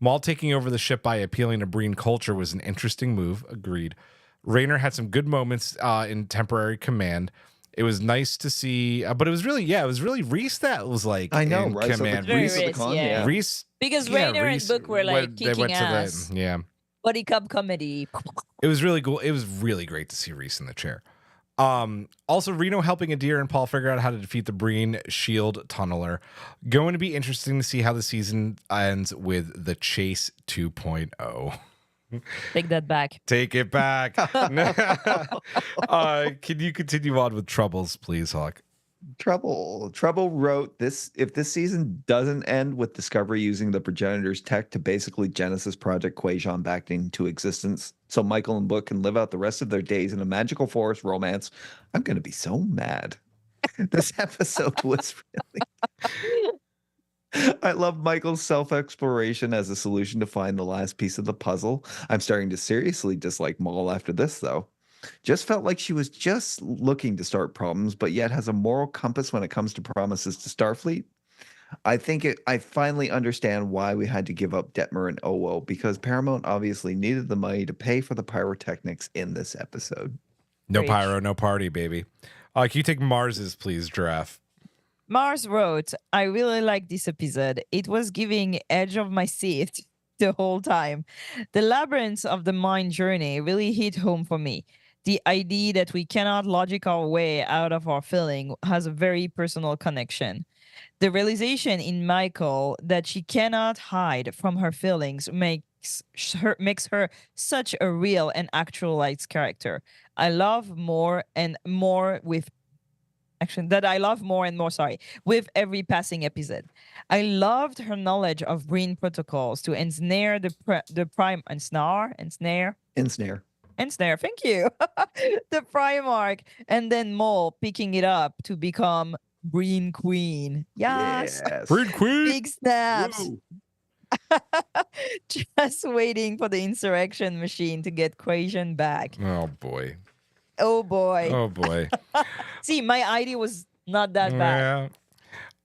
[SPEAKER 1] Maul taking over the ship by appealing to Breen culture was an interesting move, agreed. Rayner had some good moments in temporary command. It was nice to see, but it was really Reese that was like
[SPEAKER 2] I know,
[SPEAKER 1] in
[SPEAKER 2] right?
[SPEAKER 1] command.
[SPEAKER 2] So Reese of the
[SPEAKER 3] Reese,
[SPEAKER 2] con,
[SPEAKER 3] yeah.
[SPEAKER 1] Reese,
[SPEAKER 3] Because
[SPEAKER 1] yeah,
[SPEAKER 3] Rayner
[SPEAKER 1] Reese,
[SPEAKER 3] and Book were like
[SPEAKER 1] they
[SPEAKER 3] kicking
[SPEAKER 1] went to
[SPEAKER 3] ass.
[SPEAKER 1] yeah.
[SPEAKER 3] Buddy Cop comedy.
[SPEAKER 1] It was really cool. It was really great to see Reese in the chair. Also, Reno helping Adir and Paul figure out how to defeat the Breen shield tunneler. Going to be interesting to see how the season ends with the Chase 2.0.
[SPEAKER 3] Take that back.
[SPEAKER 1] Take it back. Can you continue on with Troubles, please, Hawk?
[SPEAKER 2] Trouble wrote this: if this season doesn't end with Discovery using the Progenitor's tech to basically Genesis Project Quajon back into existence so Michael and Book can live out the rest of their days in a magical forest romance, I'm going to be so mad. This episode was really... I love Michael's self-exploration as a solution to find the last piece of the puzzle. I'm starting to seriously dislike Maul after this, though. Just felt like she was just looking to start problems, but yet has a moral compass when it comes to promises to Starfleet. I finally understand why we had to give up Detmer and Owo, because Paramount obviously needed the money to pay for the pyrotechnics in this episode.
[SPEAKER 1] No
[SPEAKER 3] Preach.
[SPEAKER 1] pyro, no party, baby. Can you take Mars's, please, Giraffe?
[SPEAKER 3] Mars wrote, I really like this episode. It was giving edge of my seat the whole time. The Labyrinths of the Mind journey really hit home for me. The idea that we cannot logic our way out of our feeling has a very personal connection. The realization in Michael that she cannot hide from her feelings makes her such a real and actualized character. I love more and more with with every passing episode. I loved her knowledge of Breen protocols to ensnare the prime ensnare. Thank you. The Primarch, and then Maul picking it up to become Breen Queen. Yes.
[SPEAKER 1] Breen Queen.
[SPEAKER 3] Big snaps.
[SPEAKER 2] Woo.
[SPEAKER 3] Just waiting for the insurrection machine to get Quasion back.
[SPEAKER 1] Oh, boy.
[SPEAKER 3] Oh boy.
[SPEAKER 1] Oh, boy.
[SPEAKER 3] See, my idea was not that bad.
[SPEAKER 1] Yeah.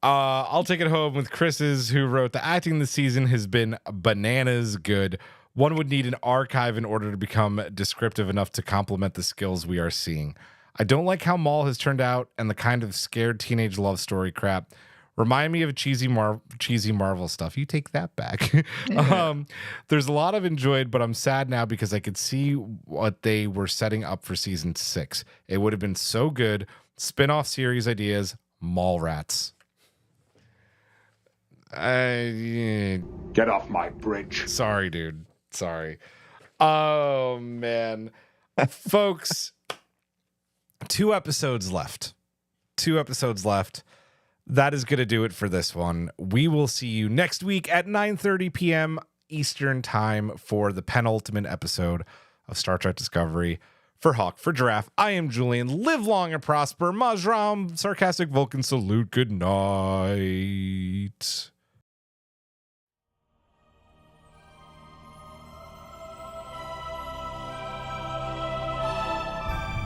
[SPEAKER 1] I'll take it home with Chris's, who wrote, the acting this season has been bananas good. One would need an archive in order to become descriptive enough to complement the skills we are seeing. I don't like how Maul has turned out and the kind of scared teenage love story crap Remind me of cheesy Marvel stuff. You take that back. There's a lot I've enjoyed, but I'm sad now because I could see what they were setting up for season 6. It would have been so good. Spin-off series ideas, Mallrats.
[SPEAKER 7] Get off my bridge.
[SPEAKER 1] Sorry, dude. Sorry. Oh, man. Folks, 2 episodes left. 2 episodes left. That is going to do it for this one. We will see you next week at 9:30 p.m. Eastern time for the penultimate episode of Star Trek Discovery. For Hawk, for Giraffe, I am Julian. Live long and prosper. Majram, sarcastic Vulcan salute. Good night.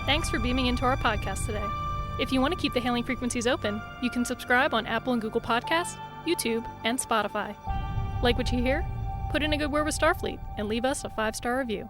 [SPEAKER 8] Thanks for beaming into our podcast today. If you want to keep the hailing frequencies open, you can subscribe on Apple and Google Podcasts, YouTube, and Spotify. Like what you hear? Put in a good word with Starfleet and leave us a 5-star review.